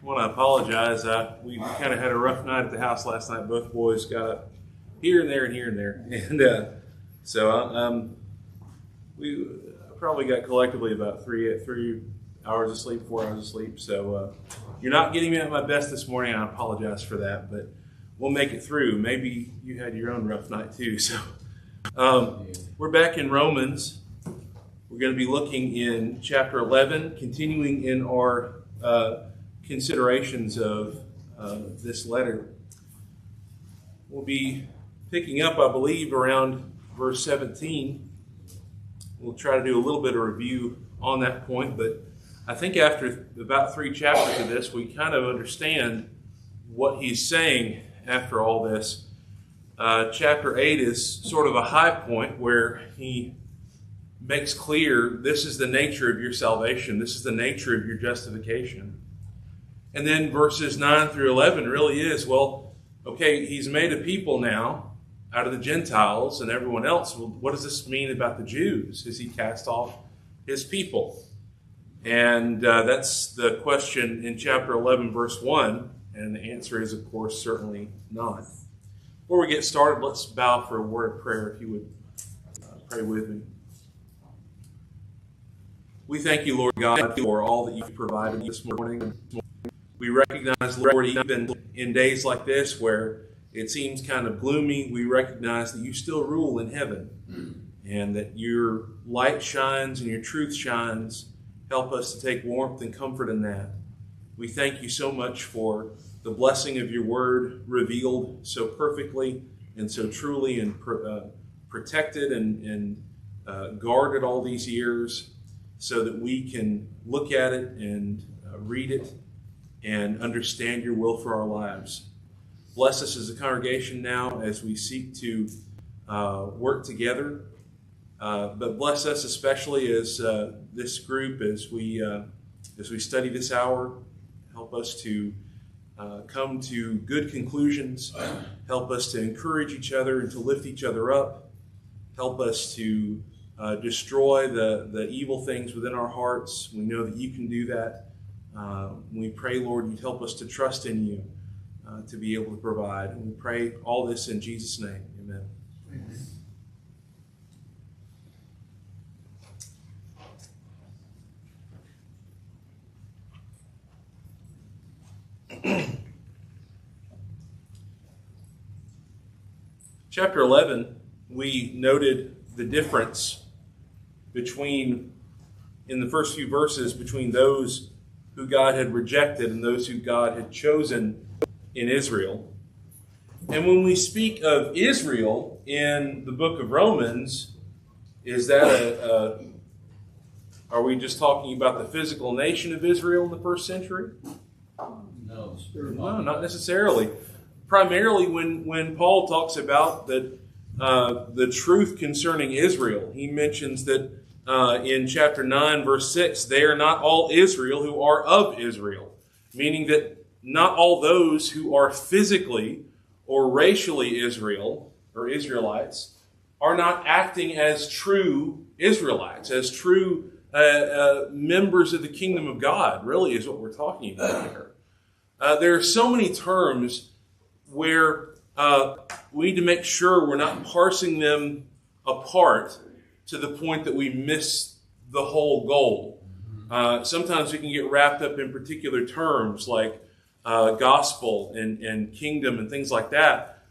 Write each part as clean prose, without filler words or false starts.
I want to apologize. We kind of had a rough night at the house last night. Both boys got up here and there and here and there. And so we probably got collectively about three hours of sleep, 4 hours of sleep. So you're not getting me at my best this morning. I apologize for that, but we'll make it through. Maybe you had your own rough night too. So we're back in Romans. We're going to be looking in chapter 11, continuing in our considerations of this letter. We'll be picking up, I believe, around verse 17. We'll try to do a little bit of review on that point, but I think after about 3 chapters of this, we kind of understand what he's saying after all this. Chapter 8 is sort of a high point where he makes clear this is the nature of your salvation. This is the nature of your justification. And then verses 9 through 11 really is, well, okay, he's made a people now out of the Gentiles and everyone else. Well, what does this mean about the Jews? Has he cast off his people? And that's the question in chapter 11, verse 1. And the answer is, of course, certainly not. Before we get started, let's bow for a word of prayer, if you would pray with me. We thank you, Lord God, for all that you've provided this morning. We recognize, Lord, even in days like this where it seems kind of gloomy, we recognize that you still rule in heaven and that your light shines and your truth shines. Help us to take warmth and comfort in that. We thank you so much for the blessing of your word revealed so perfectly and so truly and protected and guarded all these years so that we can look at it and read it and understand your will for our lives. Bless us as a congregation now as we seek to work together. But bless us especially as this group as we study this hour. Help us to come to good conclusions. Help us to encourage each other and to lift each other up. Help us to destroy the evil things within our hearts. We know that you can do that. We pray, Lord, you'd help us to trust in you to be able to provide. And we pray all this in Jesus' name. Amen. Chapter 11, we noted the difference between, in the first few verses, between those who God had rejected and those who God had chosen in Israel. And when we speak of Israel in the book of Romans, is that are we just talking about the physical nation of Israel in the first century? No, not necessarily. Primarily when Paul talks about that the truth concerning Israel, he mentions that in chapter 9, verse 6, they are not all Israel who are of Israel, meaning that not all those who are physically or racially Israel or Israelites are not acting as true Israelites, as true members of the kingdom of God, really is what we're talking about here. There are so many terms where we need to make sure we're not parsing them apart to the point that we miss the whole goal. Sometimes we can get wrapped up in particular terms like gospel and kingdom and things like that,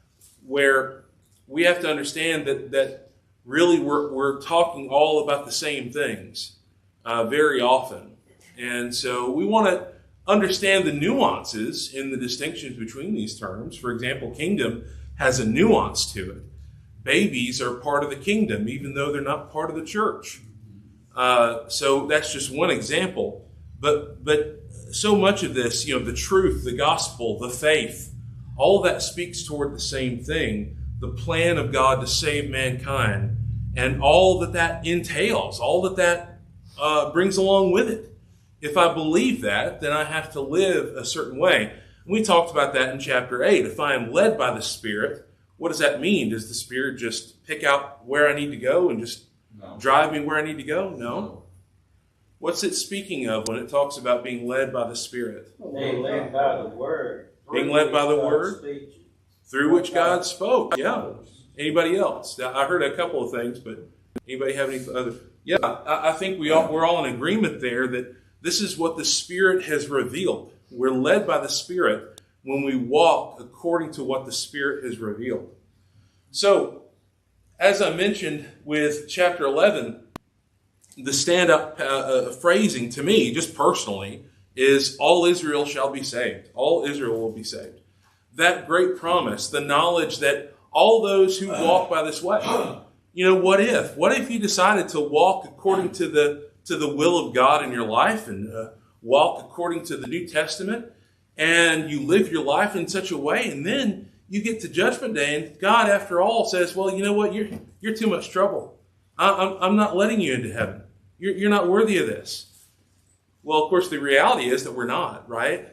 where we have to understand that really we're talking all about the same things very often. And so we want to understand the nuances in the distinctions between these terms. For example, kingdom has a nuance to it. Babies are part of the kingdom, even though they're not part of the church. So that's just one example. But so much of this, the truth, the gospel, the faith, all of that speaks toward the same thing, the plan of God to save mankind, and all that entails, all that brings along with it. If I believe that, then I have to live a certain way. And we talked about that in chapter 8. If I am led by the Spirit, what does that mean? Does the Spirit just pick out where I need to go and just drive me where I need to go? No. What's it speaking of when it talks about being led by the Spirit? Being led by the Word. Being led by the Word, through which God spoke. Yeah. Anybody else? I heard a couple of things, but anybody have any other? Yeah, I think we're all in agreement there that this is what the Spirit has revealed. We're led by the Spirit when we walk according to what the Spirit has revealed. So, as I mentioned with chapter 11, the stand-up phrasing to me, just personally, is all Israel shall be saved. All Israel will be saved. That great promise, the knowledge that all those who walk by this way, what if? What if you decided to walk according to the will of God in your life and walk according to the New Testament, and you live your life in such a way, and then you get to Judgment Day, and God, after all, says, well, you know what? You're too much trouble. I'm not letting you into heaven. You're not worthy of this. Well, of course, the reality is that we're not, right?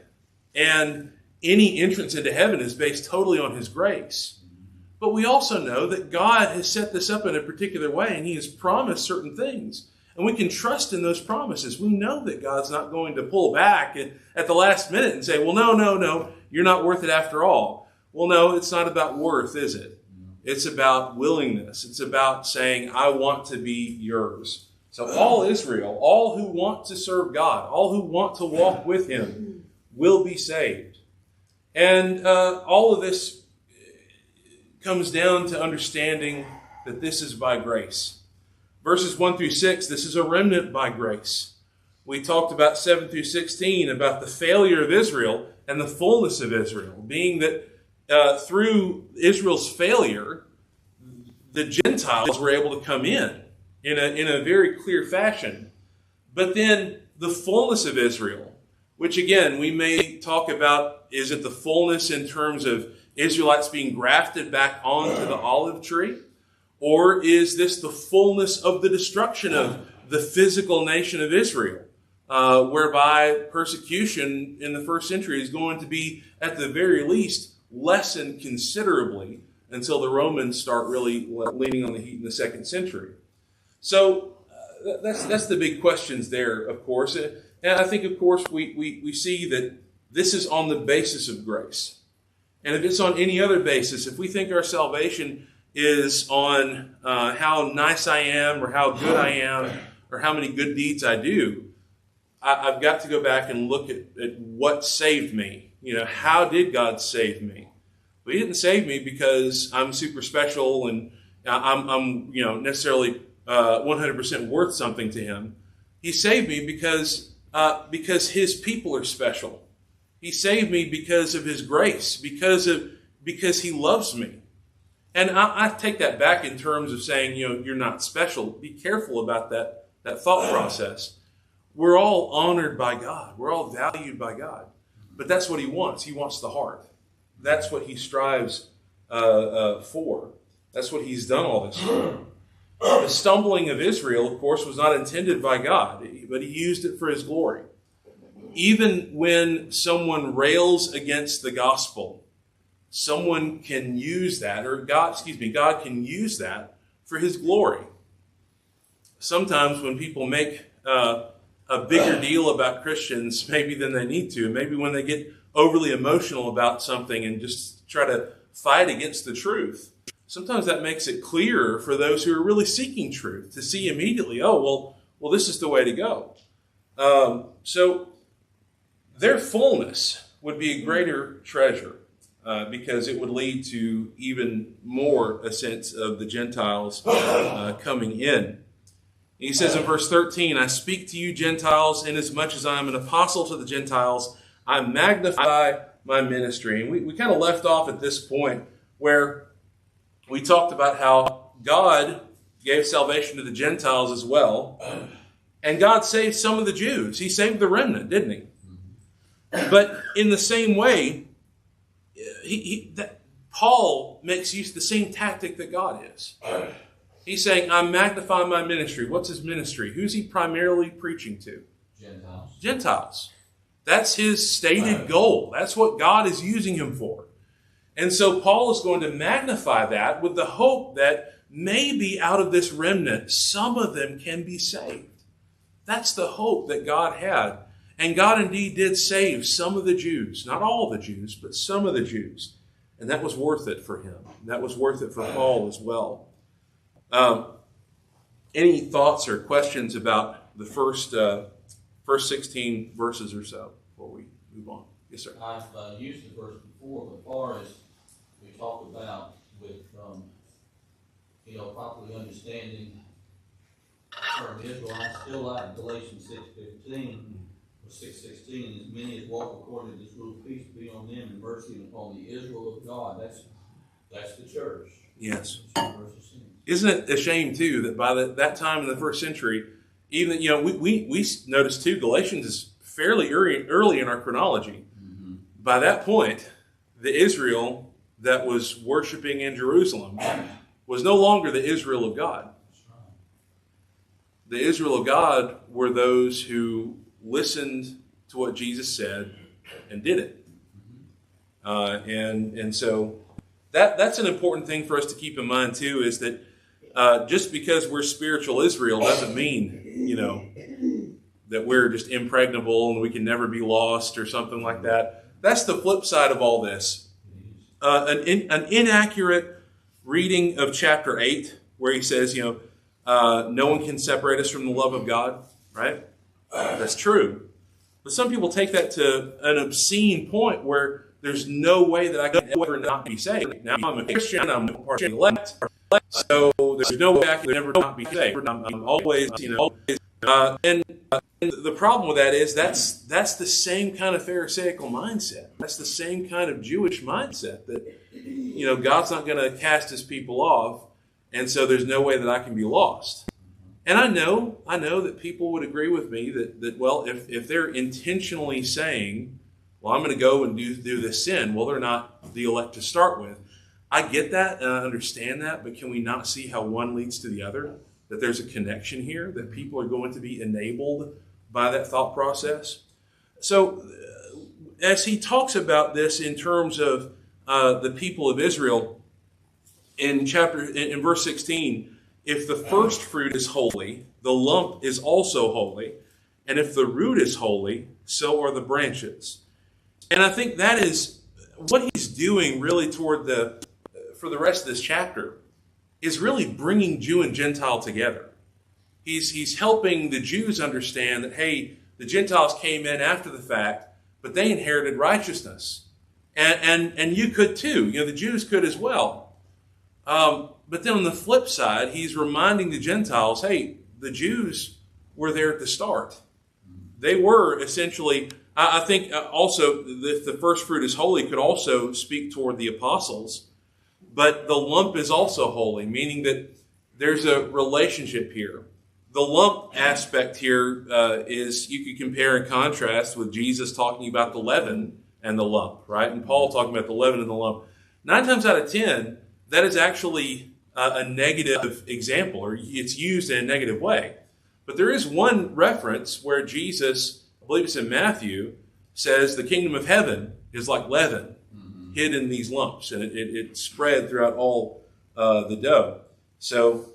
And any entrance into heaven is based totally on His grace. But we also know that God has set this up in a particular way, and He has promised certain things. And we can trust in those promises. We know that God's not going to pull back at the last minute and say, well, no, you're not worth it after all. Well, no, it's not about worth, is it? It's about willingness. It's about saying, I want to be yours. So all Israel, all who want to serve God, all who want to walk with Him will be saved. And all of this comes down to understanding that this is by grace. Verses 1 through 6, this is a remnant by grace. We talked about 7 through 16, about the failure of Israel and the fullness of Israel, being that through Israel's failure, the Gentiles were able to come in a very clear fashion. But then the fullness of Israel, which again, we may talk about, is it the fullness in terms of Israelites being grafted back onto the olive tree? Or is this the fullness of the destruction of the physical nation of Israel, whereby persecution in the first century is going to be, at the very least, lessened considerably until the Romans start really leaning on the heat in the second century? So that's the big questions there, of course. And I think, of course, we see that this is on the basis of grace. And if it's on any other basis, if we think our salvation is on how nice I am or how good I am or how many good deeds I do, I've got to go back and look at what saved me. How did God save me? Well, He didn't save me because I'm super special and I'm necessarily 100% worth something to Him. He saved me because His people are special. He saved me because of His grace, because He loves me. And I take that back in terms of saying, you're not special. Be careful about that thought process. We're all honored by God. We're all valued by God. But that's what He wants. He wants the heart. That's what He strives for. That's what He's done all this for. The stumbling of Israel, of course, was not intended by God, but He used it for His glory. Even when someone rails against the gospel, someone can use that, or God can use that for His glory. Sometimes when people make a bigger deal about Christians, maybe than they need to, maybe when they get overly emotional about something and just try to fight against the truth, sometimes that makes it clearer for those who are really seeking truth to see immediately, well, this is the way to go. So their fullness would be a greater treasure. Because it would lead to even more a sense of the Gentiles coming in. He says in verse 13, I speak to you Gentiles, inasmuch as I am an apostle to the Gentiles, I magnify my ministry. And we kind of left off at this point where we talked about how God gave salvation to the Gentiles as well. And God saved some of the Jews. He saved the remnant, didn't He? But in the same way, Paul makes use of the same tactic that God is. He's saying, I'm magnifying my ministry. What's his ministry? Who's he primarily preaching to? Gentiles. That's his stated goal. That's what God is using him for. And so Paul is going to magnify that with the hope that maybe out of this remnant, some of them can be saved. That's the hope that God had. And God indeed did save some of the Jews, not all the Jews, but some of the Jews. And that was worth it for him. That was worth it for Paul as well. Any thoughts or questions about the first 16 verses or so before we move on? Yes, sir. I've used the verse before, but as far as we talked about with, properly understanding the term Israel, I still like Galatians 6:15 or 6:16, as many as walk according to this rule, peace be on them and mercy upon the Israel of God. That's the church. Yes. Isn't it a shame too that by that time in the first century, even we notice too, Galatians is fairly early in our chronology. Mm-hmm. By that point, the Israel that was worshiping in Jerusalem was no longer the Israel of God. The Israel of God were those who listened to what Jesus said and did it. And so that's an important thing for us to keep in mind too, is that just because we're spiritual Israel doesn't mean, that we're just impregnable and we can never be lost or something like that. That's the flip side of all this. An inaccurate reading of chapter 8, where he says, no one can separate us from the love of God, right? That's true. But some people take that to an obscene point where there's no way that I can ever not be saved. Now I'm a Christian, I'm part of the elect, so there's no way I can ever not be saved. I'm always, and the problem with that is that's the same kind of Pharisaical mindset. That's the same kind of Jewish mindset that, God's not going to cast his people off, and so there's no way that I can be lost. And I know that people would agree with me that well, if they're intentionally saying, well, I'm going to go and do this sin, well, they're not the elect to start with. I get that and I understand that, but can we not see how one leads to the other? That there's a connection here, that people are going to be enabled by that thought process. So as he talks about this in terms of the people of Israel, in verse 16, if the first fruit is holy, the lump is also holy, and if the root is holy, so are the branches. And I think that is what he's doing really for the rest of this chapter, is really bringing Jew and Gentile together. He's helping the Jews understand that, hey, the Gentiles came in after the fact, but they inherited righteousness. And you could too. The Jews could as well. But then on the flip side, he's reminding the Gentiles, hey, the Jews were there at the start. They were essentially, I think also the first fruit is holy could also speak toward the apostles. But the lump is also holy, meaning that there's a relationship here. The lump aspect here is, you could compare and contrast with Jesus talking about the leaven and the lump, right? And Paul talking about the leaven and the lump. 9 times out of 10, that is actually a negative example, or it's used in a negative way. But there is one reference where Jesus, I believe it's in Matthew, says the kingdom of heaven is like leaven, hid in these lumps, and it spread throughout all the dough. So,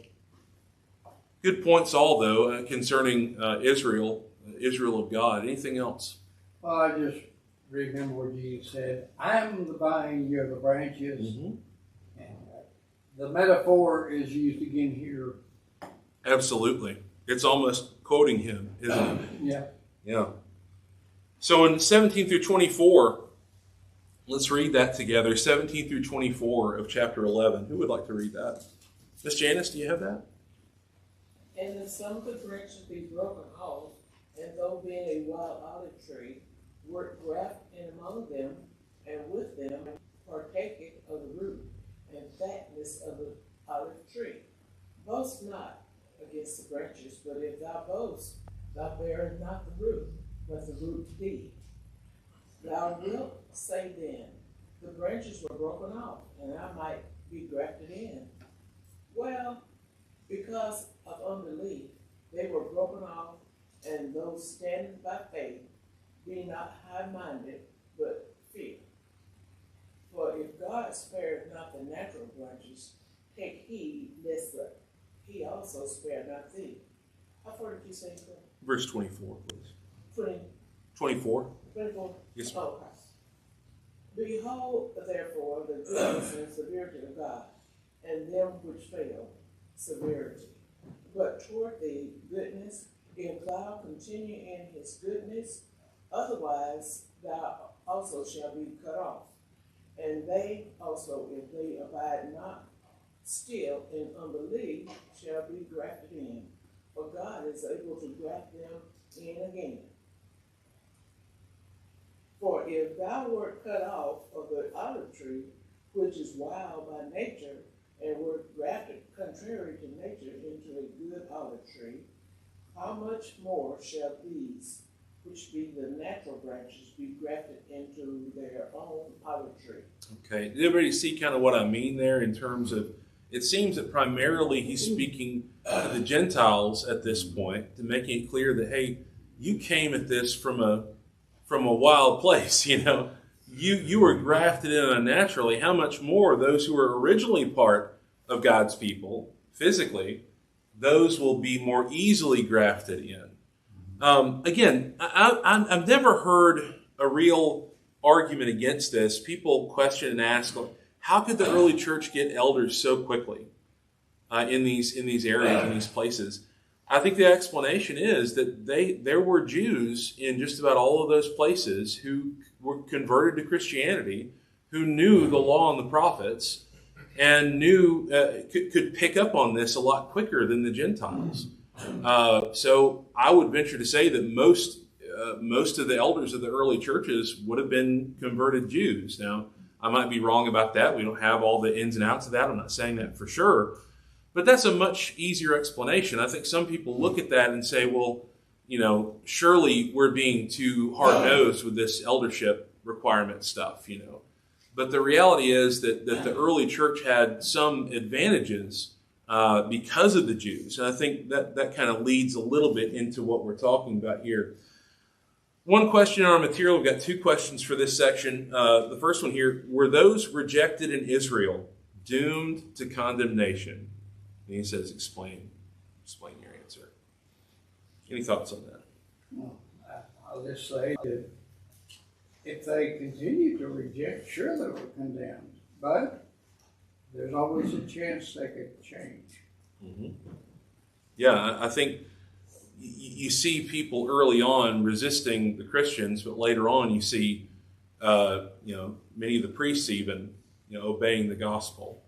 good points all, though, concerning Israel of God. Anything else? Well, I just remember what Jesus said, I am the vine, you're the branches. Mm-hmm. And the metaphor is used again here. Absolutely. It's almost quoting him, isn't it? Yeah. Yeah. So in 17 through 24, let's read that together. 17 through 24 of chapter 11. Who would like to read that? Miss Janice, do you have that? And if some of the branches be broken off, and though being a wild olive tree, work graft in among them, and with them partaketh of the root and fatness of the olive tree. Boast not against the branches, but if thou boast, thou bearest not the root, but the root thee. Thou wilt say then, the branches were broken off, and I might be grafted in. Well, because of unbelief, they were broken off, and those standing by faith, be not high-minded, but fear. For if God spared not the natural branches, take heed lest he also spare not thee. How far did you say, Verse 24, please. 20, 24. 24? Yes, ma'am. Okay. Behold, therefore, the goodness and severity of God, and them which fail, severity. But toward thee, goodness, if thou continue in his goodness, otherwise thou also shalt be cut off. And they also, if they abide not still in unbelief, shall be grafted in. For God is able to graft them in again. For if thou wert cut off of the olive tree, which is wild by nature, and wert grafted contrary to nature into a good olive tree, how much more shall these, which be the natural branches, be grafted into their own olive tree? Okay. Did everybody see kind of what I mean there in terms of, it seems that primarily he's speaking to the Gentiles at this point, to making it clear that, hey, you came at this from a wild place, you know. You were grafted in unnaturally. How much more those who were originally part of God's people, physically, those will be more easily grafted in. Again, I've never heard a real argument against this. People question and ask, how could the early church get elders so quickly in these areas, in these places? I think the explanation is that there were Jews in just about all of those places who were converted to Christianity, who knew the law and the prophets, and knew could pick up on this a lot quicker than the Gentiles. So I would venture to say that most of the elders of the early churches would have been converted Jews. Now, I might be wrong about that. We don't have all the ins and outs of that. I'm not saying that for sure. But that's a much easier explanation. I think some people look at that and say, well, you know, surely we're being too hard-nosed with this eldership requirement stuff, you know. But the reality is that the early church had some advantages because of the Jews. And I think that kind of leads a little bit into what we're talking about here. One question in our material, we've got two questions for this section. The first one here, were those rejected in Israel doomed to condemnation? And he says, explain your answer. Any thoughts on that? Well, I'll just say that if they continue to reject, sure they were condemned. But there's always a chance they could change. Mm-hmm. Yeah, I think you see people early on resisting the Christians, but later on you see, many of the priests even, obeying the gospel.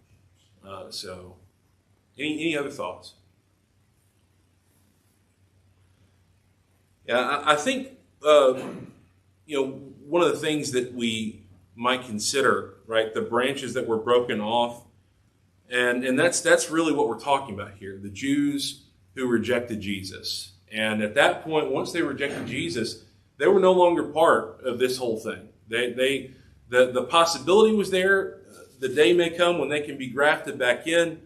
So, any other thoughts? Yeah, I think one of the things that we might consider, right, the branches that were broken off, and that's really what we're talking about here. The Jews who rejected Jesus. And at that point, once they rejected Jesus, they were no longer part of this whole thing. The possibility was there. The day may come when they can be grafted back in,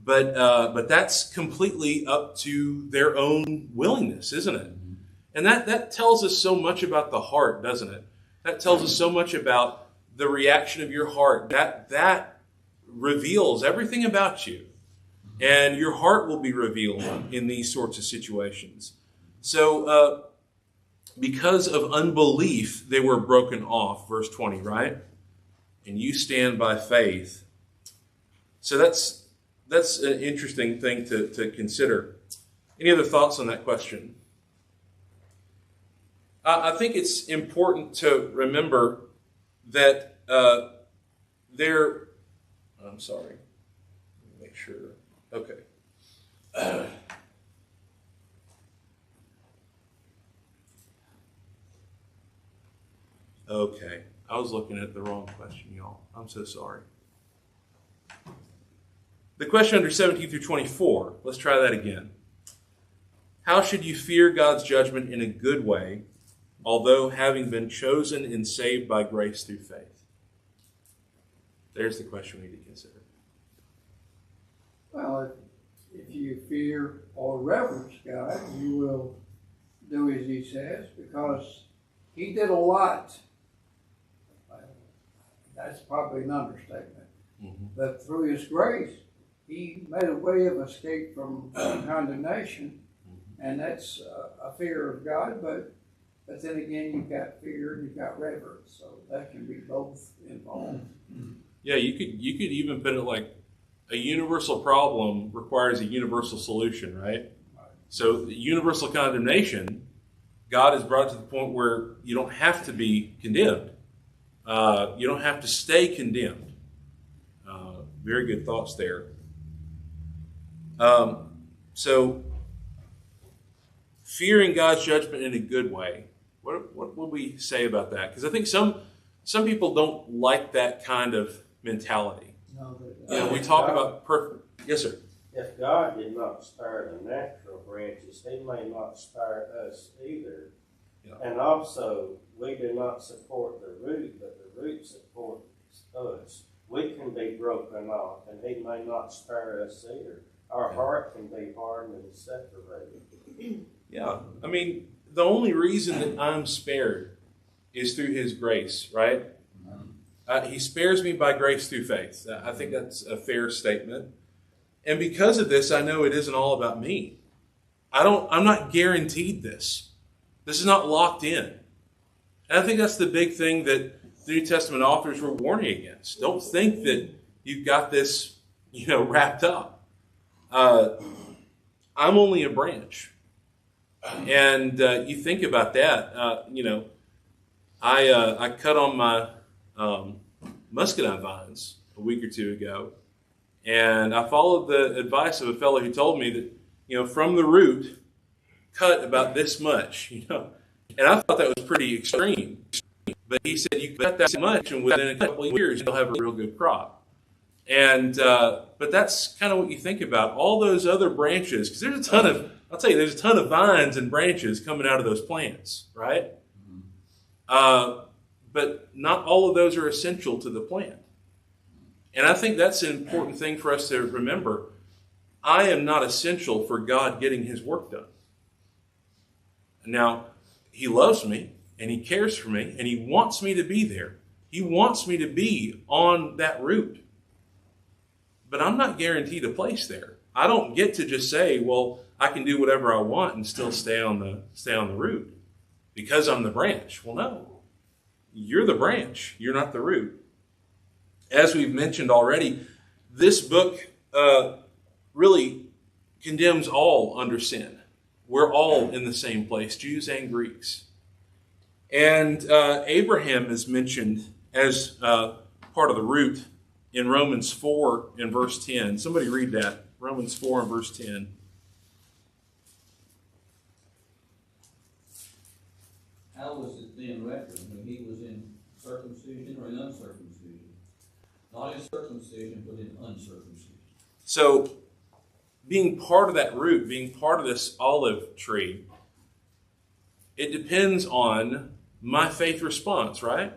but that's completely up to their own willingness, isn't it? And that tells us so much about the heart, doesn't it? That tells us so much about the reaction of your heart. That reveals everything about you. And your heart will be revealed in these sorts of situations. So, because of unbelief, they were broken off, verse 20, right? And you stand by faith. So that's an interesting thing to consider. Any other thoughts on that question? I think it's important to remember that I'm sorry. Let me make sure. Okay. Okay. I was looking at the wrong question, y'all. I'm so sorry. The question under 17 through 24. Let's try that again. How should you fear God's judgment in a good way, although having been chosen and saved by grace through faith? There's the question we need to consider. Well, if you fear or reverence God, you will do as He says, because He did a lot. That's probably an understatement. Mm-hmm. But through His grace, He made a way of escape from condemnation. Mm-hmm. And that's a fear of God, but then again, you've got fear and you've got reverence, so that can be both involved. Yeah, you could even put it like a universal problem requires a universal solution, right? So the universal condemnation, God has brought it to the point where you don't have to be condemned. You don't have to stay condemned. Very good thoughts there. So fearing God's judgment in a good way. What would we say about that? Because I think some people don't like that kind of mentality. We talk about perfect. Yes, sir. If God did not spare the natural branches, He may not spare us either. Yeah. And also, we do not support the root, but the root supports us. We can be broken off, and He may not spare us either. Our heart can be hardened and separated. Yeah, I mean, the only reason that I'm spared is through His grace, right? He spares me by grace through faith. I think that's a fair statement. And because of this, I know it isn't all about me. I'm not guaranteed this. This is not locked in. And I think that's the big thing that the New Testament authors were warning against. Don't think that you've got this, wrapped up. I'm only a branch. And you think about that, I cut on my muscadine vines a week or two ago, and I followed the advice of a fellow who told me that, from the root, cut about this much, and I thought that was pretty extreme. But he said you cut that much, and within a couple of years, you'll have a real good crop. And but that's kind of what you think about all those other branches, because there's a ton of vines and branches coming out of those plants, right? But not all of those are essential to the plant. And I think that's an important thing for us to remember. I am not essential for God getting His work done. Now, He loves me, and He cares for me, and He wants me to be there. He wants me to be on that route. But I'm not guaranteed a place there. I don't get to just say, well, I can do whatever I want and still stay on the root because I'm the branch. Well, no. You're the branch. You're not the root. As we've mentioned already, this book really condemns all under sin. We're all in the same place, Jews and Greeks. And Abraham is mentioned as part of the root in Romans 4 and verse 10. Somebody read that. Romans 4 and verse 10. How was it then reckoned when he was in circumcision or in uncircumcision? Not in circumcision, but in uncircumcision. So, being part of that root, being part of this olive tree, it depends on my faith response, right?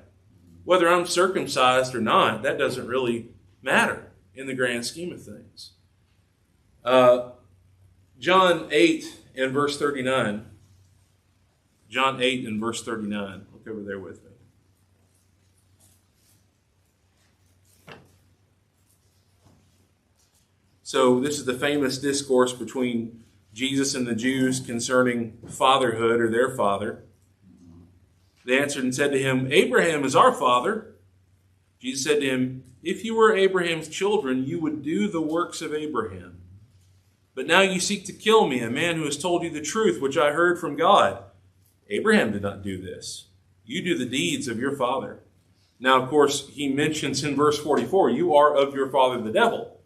Whether I'm circumcised or not, that doesn't really matter in the grand scheme of things. John 8 and verse 39. John 8 and verse 39. Look over there with me. So this is the famous discourse between Jesus and the Jews concerning fatherhood or their father. They answered and said to him, Abraham is our father. Jesus said to him, if you were Abraham's children, you would do the works of Abraham. But now you seek to kill me, a man who has told you the truth, which I heard from God. Abraham did not do this. You do the deeds of your father. Now, of course, he mentions in verse 44, you are of your father the devil.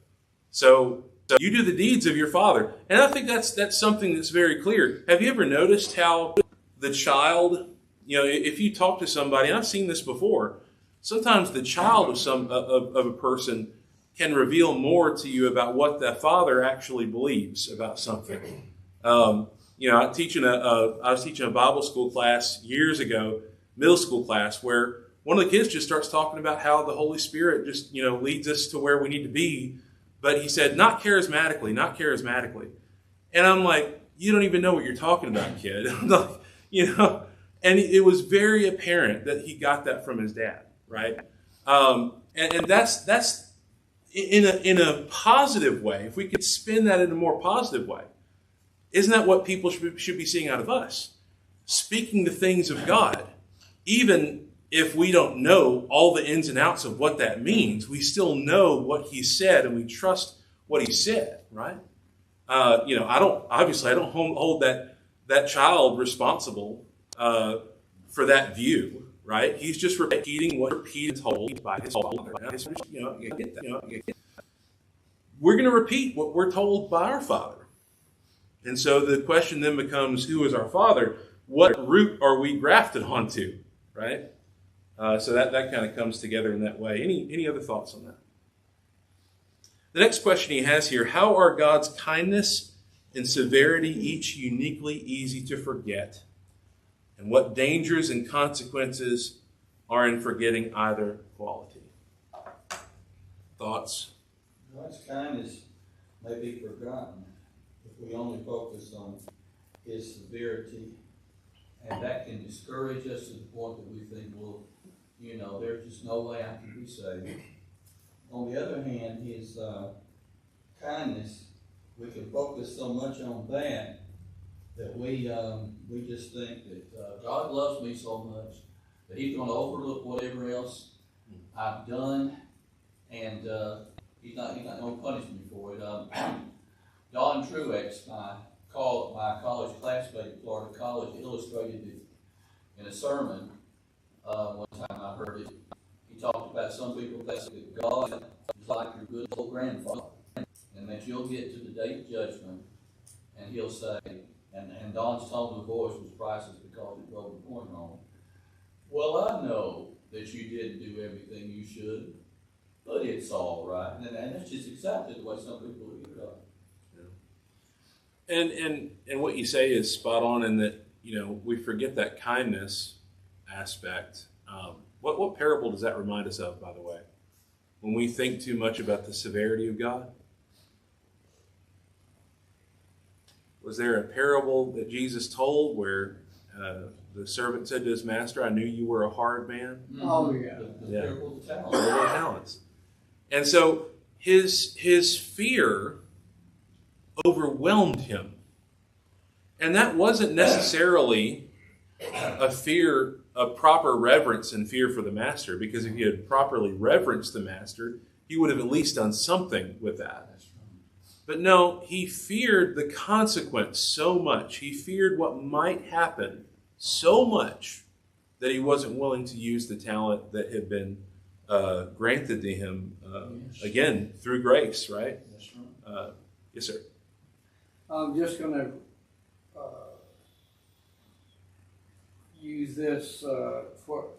So you do the deeds of your father. And I think that's something that's very clear. Have you ever noticed how the child, if you talk to somebody, and I've seen this before, sometimes the child of a person can reveal more to you about what the father actually believes about something. I was teaching a Bible school class years ago, middle school class, where one of the kids just starts talking about how the Holy Spirit just, leads us to where we need to be. But he said, not charismatically. And I'm like, you don't even know what you're talking about, kid. And it was very apparent that he got that from his dad, right? And that's in a positive way. If we could spin that in a more positive way, Isn't that what people should be seeing out of us? Speaking the things of God, even if we don't know all the ins and outs of what that means, we still know what he said and we trust what he said, right? I don't hold that child responsible for that view, right? He's just repeating what he is told by his father. We're going to repeat what we're told by our father. And so the question then becomes, who is our father? What root are we grafted onto, right? So that kind of comes together in that way. Any other thoughts on that? The next question he has here, how are God's kindness and severity each uniquely easy to forget? And what dangers and consequences are in forgetting either quality? Thoughts? God's kindness may be forgotten if we only focus on his severity. And that can discourage us to the point that we think, well, there's just no way I can be saved. On the other hand, his kindness, we can focus so much on that we just think that God loves me so much that he's going to overlook whatever else I've done, and he's not going to punish me for it. Don Truex, my college classmate at Florida College, illustrated it in a sermon one time I heard it. He talked about some people think that God is like your good old grandfather, and that you'll get to the day of judgment, and he'll say, and Don's tone of voice was priceless because it drove the point home. Well, I know that you didn't do everything you should, but it's all right. And that's just exactly the way some people look at God. And what you say is spot on in that, we forget that kindness aspect. What parable does that remind us of, by the way? When we think too much about the severity of God? Was there a parable that Jesus told where the servant said to his master, I knew you were a hard man? Mm-hmm. Oh, yeah. The parable of the talents. Parable of talents. And so his fear overwhelmed him. And that wasn't necessarily a fear of proper reverence and fear for the master, because if he had properly reverenced the master, he would have at least done something with that. But no, he feared the consequence so much. He feared what might happen so much that he wasn't willing to use the talent that had been granted to him, again, through grace, right? That's right. Yes, sir. I'm just going to use this for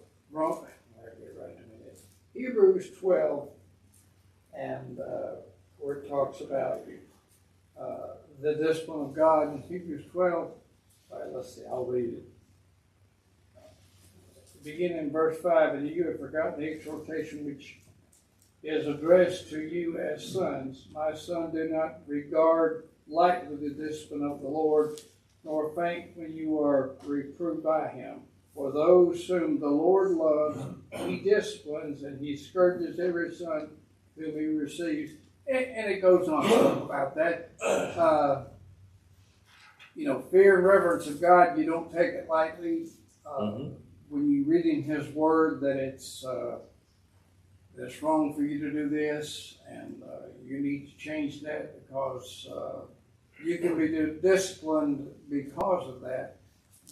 Hebrews 12, and where it talks about the discipline of God in Hebrews 12. Let's see, I'll read it. Beginning in verse 5, and you have forgotten the exhortation which is addressed to you as sons. My son, do not regard lightly the discipline of the Lord, nor faint when you are reproved by him. For those whom the Lord loves, he disciplines, and he scourges every son whom he receives. And it goes on about that. Fear and reverence of God, you don't take it lightly. When you read in his word that it's wrong for you to do this, and you need to change that because you can be disciplined because of that.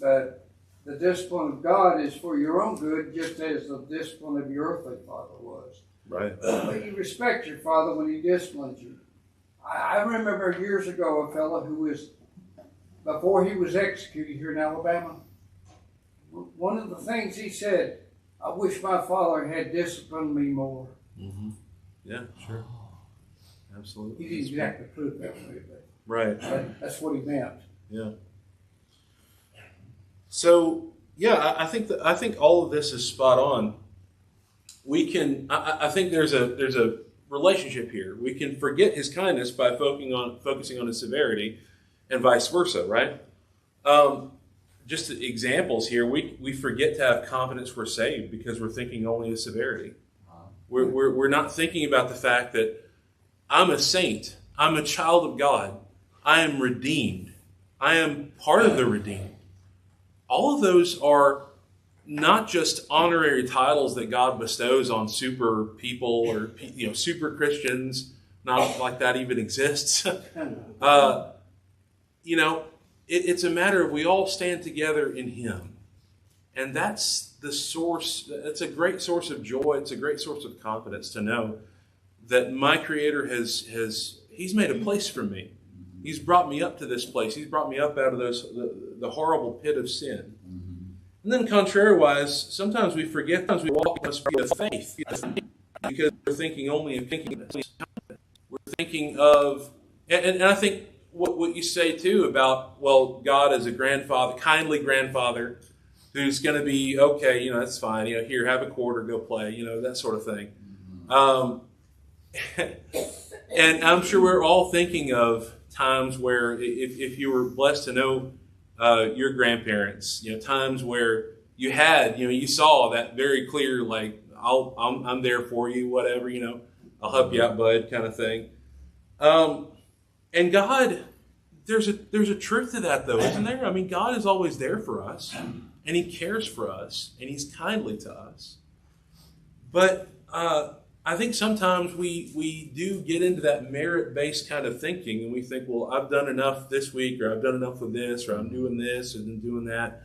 But the discipline of God is for your own good, just as the discipline of your earthly father was. Right. But you respect your father when he disciplines you. I remember years ago a fellow who was, before he was executed here in Alabama, one of the things he said, I wish my father had disciplined me more. Mm-hmm. Yeah, sure. Absolutely. He didn't exactly put it that way, Right. but that's what he meant. Yeah. So, yeah, I think all of this is spot on. We can. I think there's a relationship here. We can forget his kindness by focusing on his severity, and vice versa, right? Just examples here. We forget to have confidence we're saved because we're thinking only of severity. We're not thinking about the fact that I'm a saint. I'm a child of God. I am redeemed. I am part of the redeemed. All of those are not just honorary titles that God bestows on super people or super Christians. Not like that even exists. It's a matter of we all stand together in Him. And that's the source. It's a great source of joy. It's a great source of confidence to know that my Creator He's made a place for me. He's brought me up to this place. He's brought me up out of the horrible pit of sin. And then contrariwise, sometimes we forget, sometimes we walk in the speed of faith because we're thinking only of thinking. We're thinking of, and I think what you say too about, well, God is a grandfather, kindly grandfather, who's going to be, okay, that's fine. Here, have a quarter, go play, that sort of thing. And I'm sure we're all thinking of times where if you were blessed to know your grandparents, times where you had, you saw that very clear, like, I'm there for you, whatever, I'll help you out, bud, kind of thing. And God, there's a truth to that, though, isn't there? I mean, God is always there for us, and He cares for us, and He's kindly to us. But I think sometimes we do get into that merit-based kind of thinking, and we think, well, I've done enough this week, or I've done enough with this, or I'm doing this and doing that.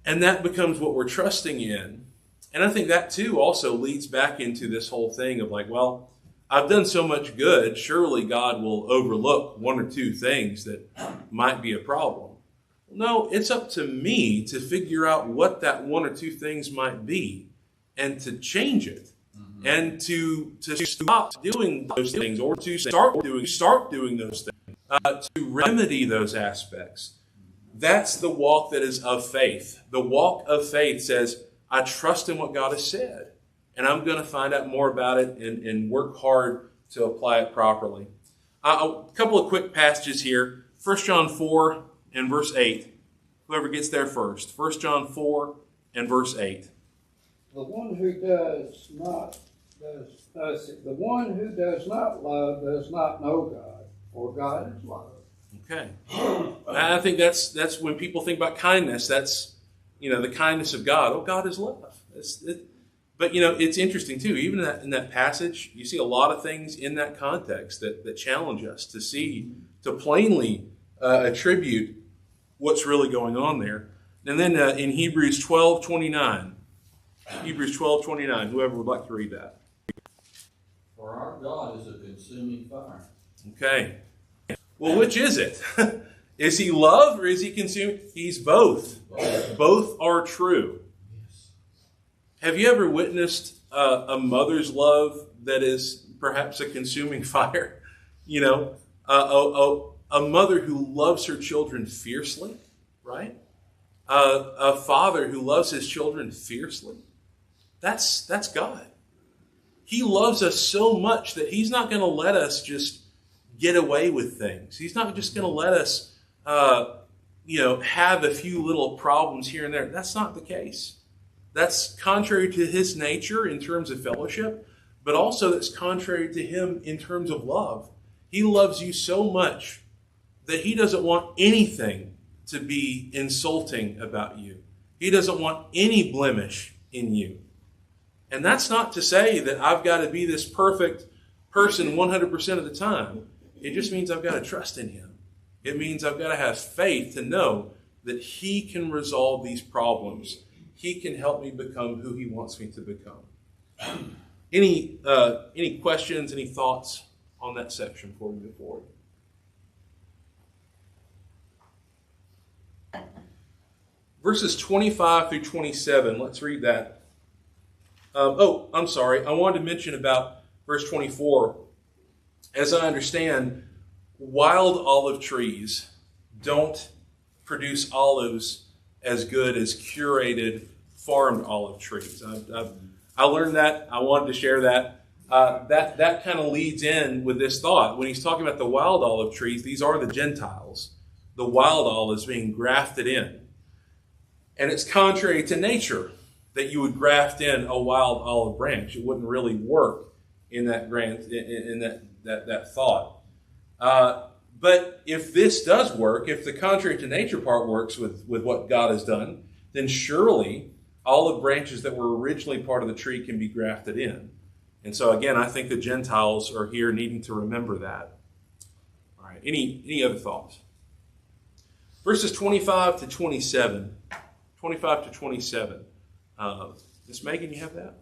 And that becomes what we're trusting in. And I think that, too, also leads back into this whole thing of like, well, I've done so much good, surely God will overlook one or two things that might be a problem. No, it's up to me to figure out what that one or two things might be and to change it. And to stop doing those things, or to start doing those things, to remedy those aspects. That's the walk that is of faith. The walk of faith says, I trust in what God has said, and I'm going to find out more about it and work hard to apply it properly. A couple of quick passages here. 1 John 4 and verse 8. Whoever gets there first. 1 John 4 and verse 8. The one who does not love does not know God, for God is love. Okay. I think that's when people think about kindness, that's, the kindness of God. Oh, God is love. But, it's interesting, too. Even in that passage, you see a lot of things in that context that challenge us to plainly attribute what's really going on there. And then in Hebrews 12:29, whoever would like to read that. For our God is a consuming fire. Okay. Well, which is it? Is He love or is He consuming? He's both. Both are true. Have you ever witnessed a mother's love that is perhaps a consuming fire? A mother who loves her children fiercely, right? A father who loves his children fiercely. That's God. He loves us so much that He's not going to let us just get away with things. He's not just going to let us, have a few little problems here and there. That's not the case. That's contrary to His nature in terms of fellowship, but also that's contrary to Him in terms of love. He loves you so much that He doesn't want anything to be insulting about you. He doesn't want any blemish in you. And that's not to say that I've got to be this perfect person 100% of the time. It just means I've got to trust in Him. It means I've got to have faith to know that He can resolve these problems. He can help me become who He wants me to become. Any questions, any thoughts on that section before we move forward? Verses 25 through 27, let's read that. I'm sorry. I wanted to mention about verse 24. As I understand, wild olive trees don't produce olives as good as curated farmed olive trees. I learned that. I wanted to share that. That kind of leads in with this thought. When he's talking about the wild olive trees, these are the Gentiles. The wild olives being grafted in. And it's contrary to nature that you would graft in a wild olive branch. It wouldn't really work in that thought. But if this does work, if the contrary to nature part works with what God has done, then surely olive branches that were originally part of the tree can be grafted in. And so again, I think the Gentiles are here needing to remember that. All right, any other thoughts? Verses 25 to 27. 25 to 27. Miss Megan, you have that?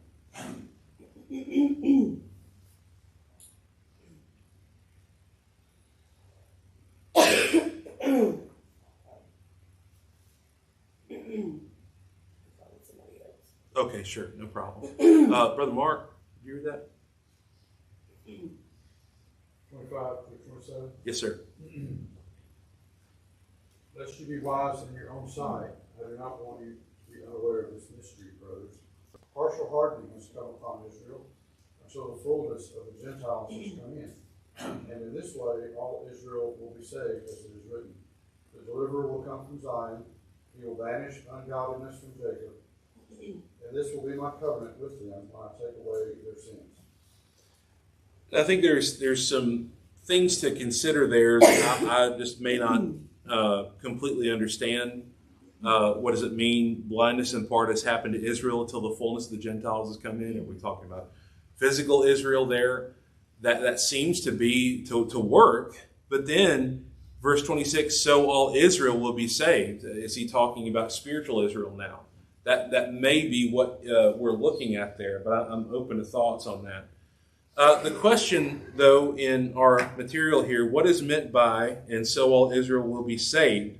Okay, sure, no problem. Brother Mark, did you read that? 25 through 27. Yes, sir. Lest you be wise in your own sight, I do not want you to be unaware of this mystery, brothers. Partial hardening has come upon Israel, until the fullness of the Gentiles has come in. And in this way, all Israel will be saved, as it is written. The deliverer will come from Zion. He will banish ungodliness from Jacob. And this will be my covenant with them when I take away their sins. I think there's some things to consider there that I just may not completely understand. What does it mean? Blindness in part has happened to Israel until the fullness of the Gentiles has come in. Are we talking about physical Israel there? That seems to be to work. But then, verse 26, so all Israel will be saved. Is he talking about spiritual Israel now? That may be what we're looking at there, but I'm open to thoughts on that. The question, though, in our material here, what is meant by, and so all Israel will be saved?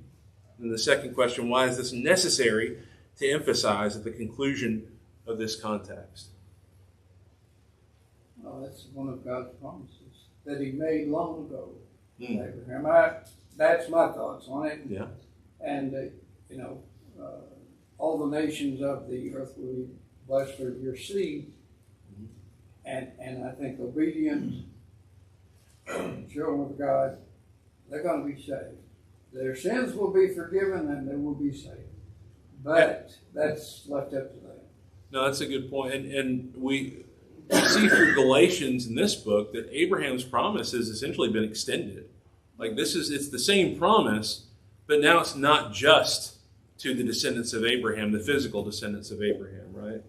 And the second question, why is this necessary to emphasize at the conclusion of this context? Well, that's one of God's promises that he made long ago. Mm. Abraham. That's my thoughts on it. Yeah. And, all the nations of the earth will be blessed for your seed. And I think obedient children of God, they're going to be saved. Their sins will be forgiven and they will be saved. But that's left up to them. No, that's a good point. And we see through Galatians in this book that Abraham's promise has essentially been extended. Like it's the same promise, but now it's not just to the descendants of Abraham, the physical descendants of Abraham, right?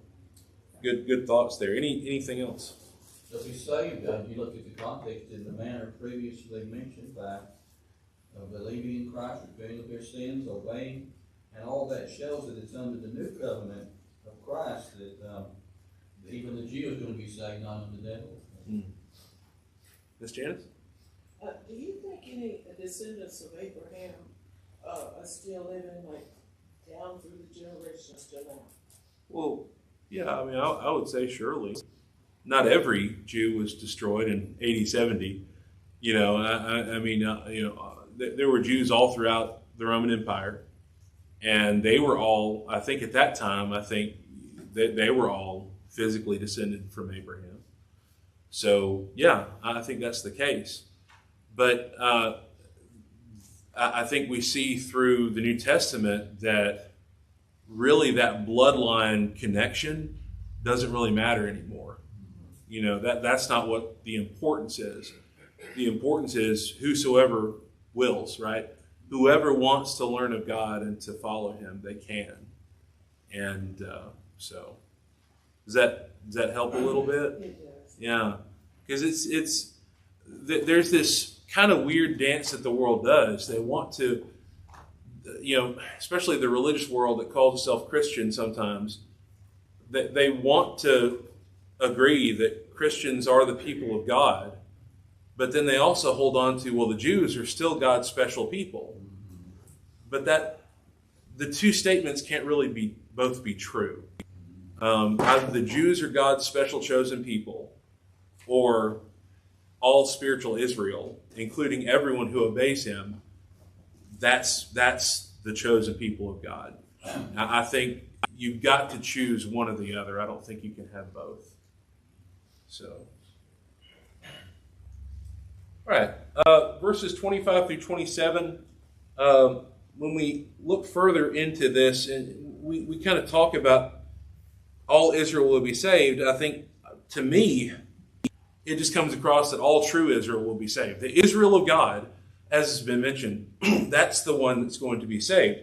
Good thoughts there. Anything else? They'll be saved. You look at the context in the manner previously mentioned by believing in Christ, repenting of their sins, obeying, and all that shows that it's under the new covenant of Christ that even the Jew is going to be saved, not under the devil. Miss Janice? Do you think any descendants of Abraham are still living down through the generations to now? Well, yeah, I mean, I would say surely. Not every Jew was destroyed in AD 70. There were Jews all throughout the Roman Empire, and they were all, I think at that time, they were all physically descended from Abraham. So, yeah, I think that's the case. But I think we see through the New Testament that really that bloodline connection doesn't really matter anymore. That's not what the importance is. The importance is whosoever wills, right? Whoever wants to learn of God and to follow him, they can. And so does that help a little bit? It does. Yeah, because there's this kind of weird dance that the world does. They want to, especially the religious world that calls itself Christian sometimes, they want to agree that Christians are the people of God, but then they also hold on to, well, the Jews are still God's special people. But the two statements can't really both be true. Either the Jews are God's special chosen people, or all spiritual Israel, including everyone who obeys him, that's the chosen people of God. Now, I think you've got to choose one or the other. I don't think you can have both. So, all right, verses 25 through 27. When we look further into this, and we kind of talk about all Israel will be saved, I think, to me, it just comes across that all true Israel will be saved. The Israel of God as has been mentioned, that's the one that's going to be saved.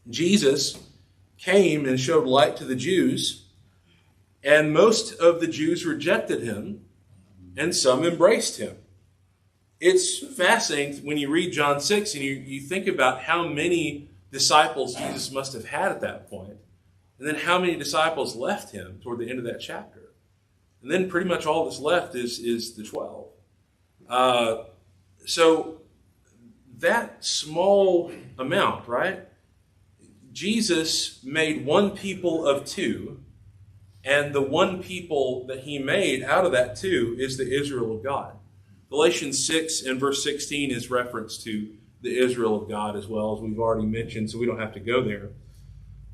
Jesus came and showed light to the Jews, and most of the Jews rejected him, and some embraced him. It's fascinating when you read John 6 and you think about how many disciples Jesus must have had at that point, and then how many disciples left him toward the end of that chapter. And then pretty much all that's left is the 12. So that small amount, right? Jesus made one people of two, and the one people that he made out of that two is the Israel of God. Galatians 6 and verse 16 is reference to the Israel of God as well, as we've already mentioned, so we don't have to go there.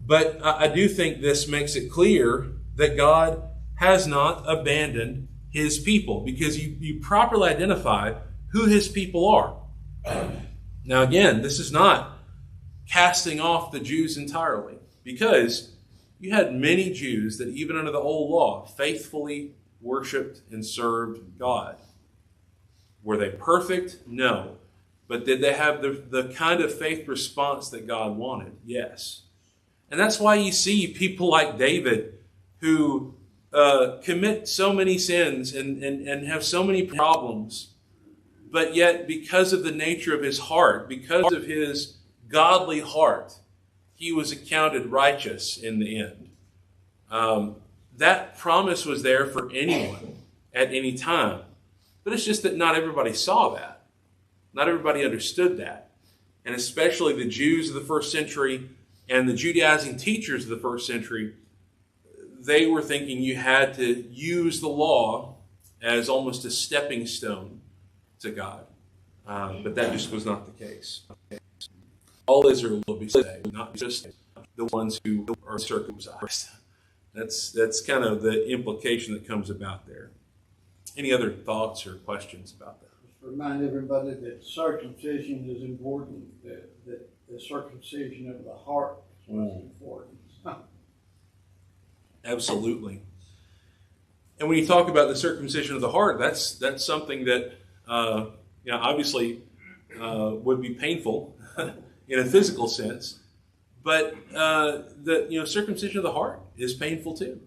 But I do think this makes it clear that God has not abandoned his people, because you properly identify who his people are. Now again, this is not casting off the Jews entirely, because you had many Jews that even under the old law faithfully worshiped and served God. Were they perfect? No. But did they have the kind of faith response that God wanted? Yes. And that's why you see people like David who commit so many sins and have so many problems, but yet because of the nature of his heart, because of his godly heart, he was accounted righteous in the end. That promise was there for anyone at any time. But it's just that not everybody saw that. Not everybody understood that. And especially the Jews of the first century and the Judaizing teachers of the first century, they were thinking you had to use the law as almost a stepping stone to God. But that just was not the case. All Israel will be saved, not just the ones who are circumcised. That's kind of the implication that comes about there. Any other thoughts or questions about that? Just remind everybody that circumcision is important, that the circumcision of the heart is most important. Absolutely. And when you talk about the circumcision of the heart, that's something that obviously would be painful in a physical sense, but the circumcision of the heart is painful too,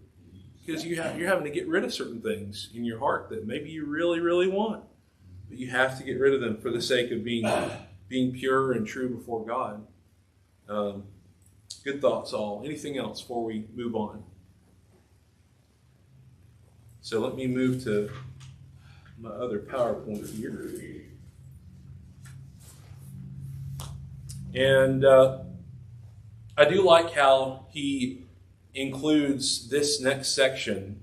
because you're having to get rid of certain things in your heart that maybe you really, really want, but you have to get rid of them for the sake of being pure and true before God. Good thoughts, all. Anything else before we move on? So let me move to my other PowerPoint here. And I do like how he includes this next section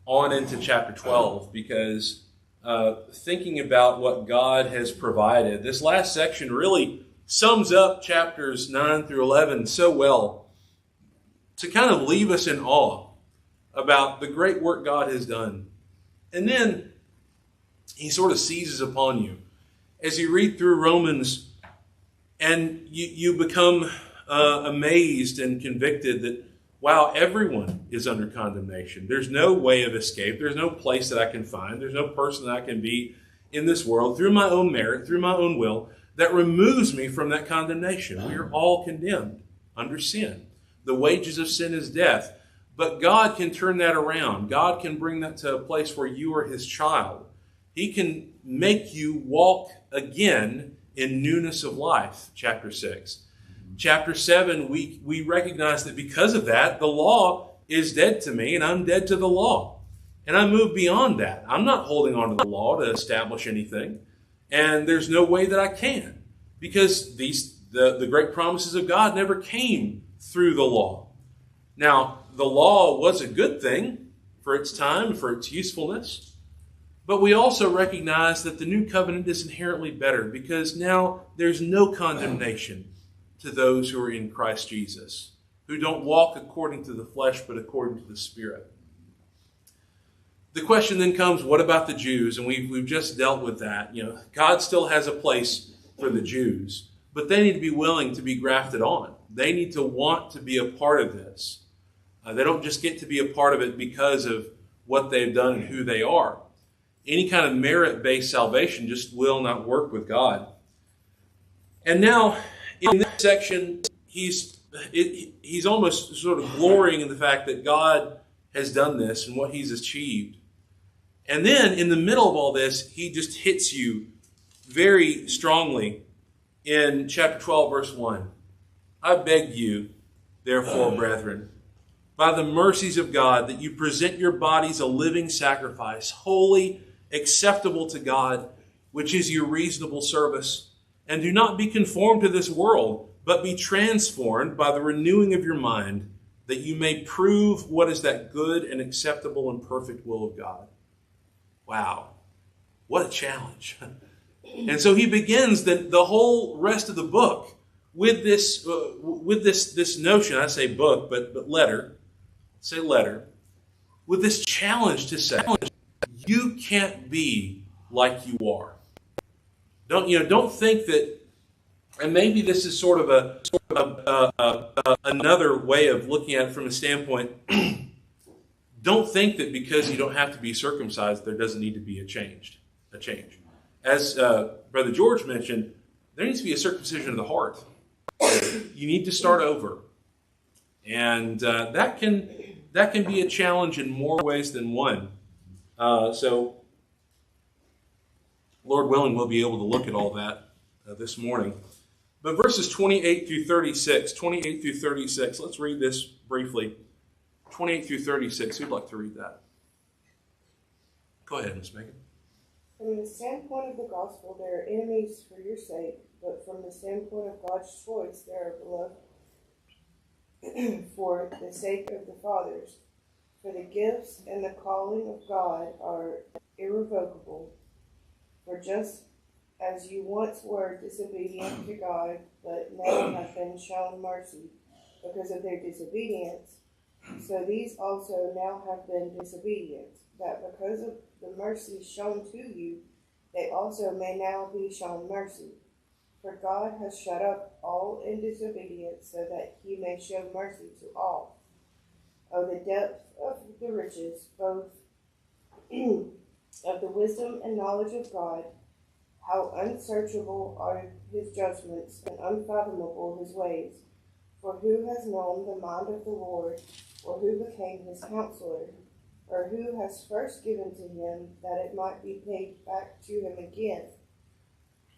on into chapter 12, because thinking about what God has provided, this last section really sums up chapters 9 through 11 so well to kind of leave us in awe about the great work God has done. And then he sort of seizes upon you as you read through Romans, and you become amazed and convicted that, wow, everyone is under condemnation. There's no way of escape. There's no place that I can find. There's no person that I can be in this world through my own merit, through my own will, that removes me from that condemnation. We are all condemned under sin. The wages of sin is death. But God can turn that around. God can bring that to a place where you are his child. He can make you walk again in newness of life, chapter 6. Chapter 7, we recognize that because of that, the law is dead to me, and I'm dead to the law. And I move beyond that. I'm not holding on to the law to establish anything. And there's no way that I can, because the great promises of God never came through the law. Now, the law was a good thing for its time, for its usefulness. But we also recognize that the new covenant is inherently better, because now there's no condemnation to those who are in Christ Jesus, who don't walk according to the flesh, but according to the Spirit. The question then comes, what about the Jews? And we've just dealt with that. God still has a place for the Jews, but they need to be willing to be grafted on. They need to want to be a part of this. They don't just get to be a part of it because of what they've done and who they are. any kind of merit-based salvation just will not work with God. And now, in this section, he's almost sort of glorying in the fact that God has done this and what he's achieved. And then, in the middle of all this, he just hits you very strongly in chapter 12, verse 1. I beg you, therefore, brethren, by the mercies of God, that you present your bodies a living sacrifice, holy, acceptable to God, which is your reasonable service. And do not be conformed to this world, but be transformed by the renewing of your mind, that you may prove what is that good and acceptable and perfect will of God. Wow, what a challenge. And so he begins the whole rest of the book with this notion. I say book, but letter. Say letter. With this challenge to say, you can't be like you are. Don't think that. And maybe this is sort of another way of looking at it from a standpoint. Don't think that because you don't have to be circumcised, there doesn't need to be a change. As Brother George mentioned, there needs to be a circumcision of the heart. You need to start over. And that can be a challenge in more ways than one. So, Lord willing, we'll be able to look at all that this morning. But verses 28 through 36, let's read this briefly. 28 through 36, who'd like to read that? Go ahead, Ms. Megan. From the standpoint of the gospel, there are enemies for your sake, but from the standpoint of God's choice, they are beloved for the sake of the fathers. For the gifts and the calling of God are irrevocable. For just as you once were disobedient to God, but now have been shown mercy because of their disobedience, so these also now have been disobedient, that because of the mercy shown to you, they also may now be shown mercy. For God has shut up all in disobedience, so that he may show mercy to all. Oh, the depth of the riches, both of the wisdom and knowledge of God, how unsearchable are his judgments and unfathomable his ways. For who has known the mind of the Lord, or who became his counselor, or who has first given to him that it might be paid back to him again?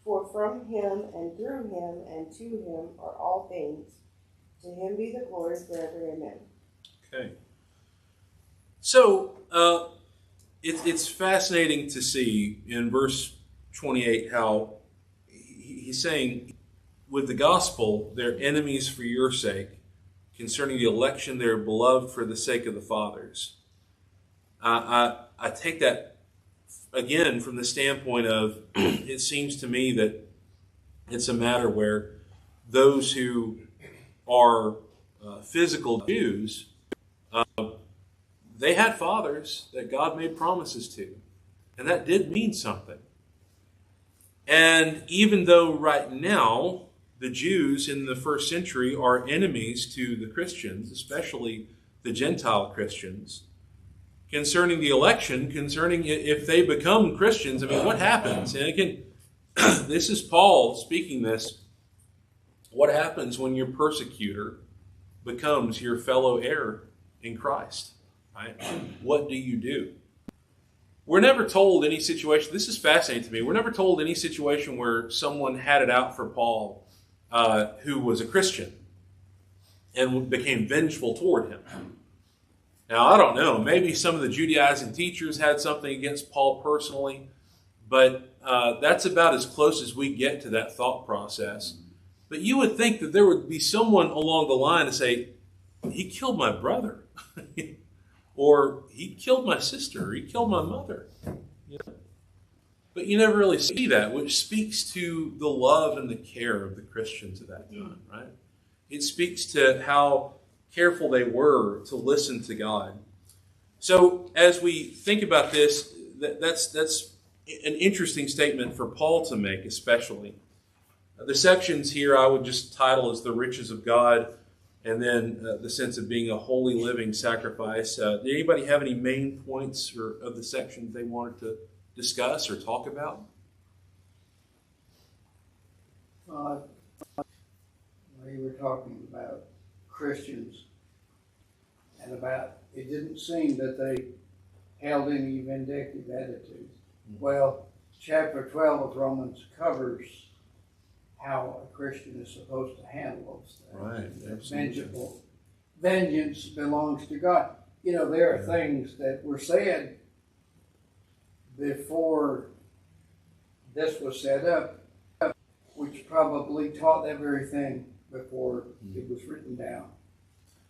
For from him and through him and to him are all things. To him be the glory forever. Amen. Okay. So it's fascinating to see in verse 28 how he's saying, with the gospel, they're enemies for your sake. Concerning the election, they're beloved for the sake of the fathers. I take that, again, from the standpoint of, it seems to me that it's a matter where those who are physical Jews, they had fathers that God made promises to. And that did mean something. And even though right now the Jews in the first century are enemies to the Christians, especially the Gentile Christians, concerning the election, concerning if they become Christians, I mean, what happens? And again, this is Paul speaking this. What happens when your persecutor becomes your fellow heir in Christ? Right? What do you do? We're never told any situation, this is fascinating to me, we're never told any situation where someone had it out for Paul who was a Christian and became vengeful toward him. Now, I don't know, maybe some of the Judaizing teachers had something against Paul personally, but that's about as close as we get to that thought process. But you would think that there would be someone along the line to say, he killed my brother. Or he killed my sister, or he killed my mother. Yeah. But you never really see that, which speaks to the love and the care of the Christians at that time, right? It speaks to how careful they were to listen to God. So as we think about this, that's an interesting statement for Paul to make, especially. The sections here I would just title as the riches of God, and then the sense of being a holy living sacrifice. Did anybody have any main points of the sections they wanted to discuss or talk about? We were talking about Christians and about it didn't seem that they held any vindictive attitudes. Well, chapter 12 of Romans covers how a Christian is supposed to handle those things. Right, absolutely. Vengeance belongs to God. You know, there are things that were said before this was set up, which probably taught that very thing before it was written down.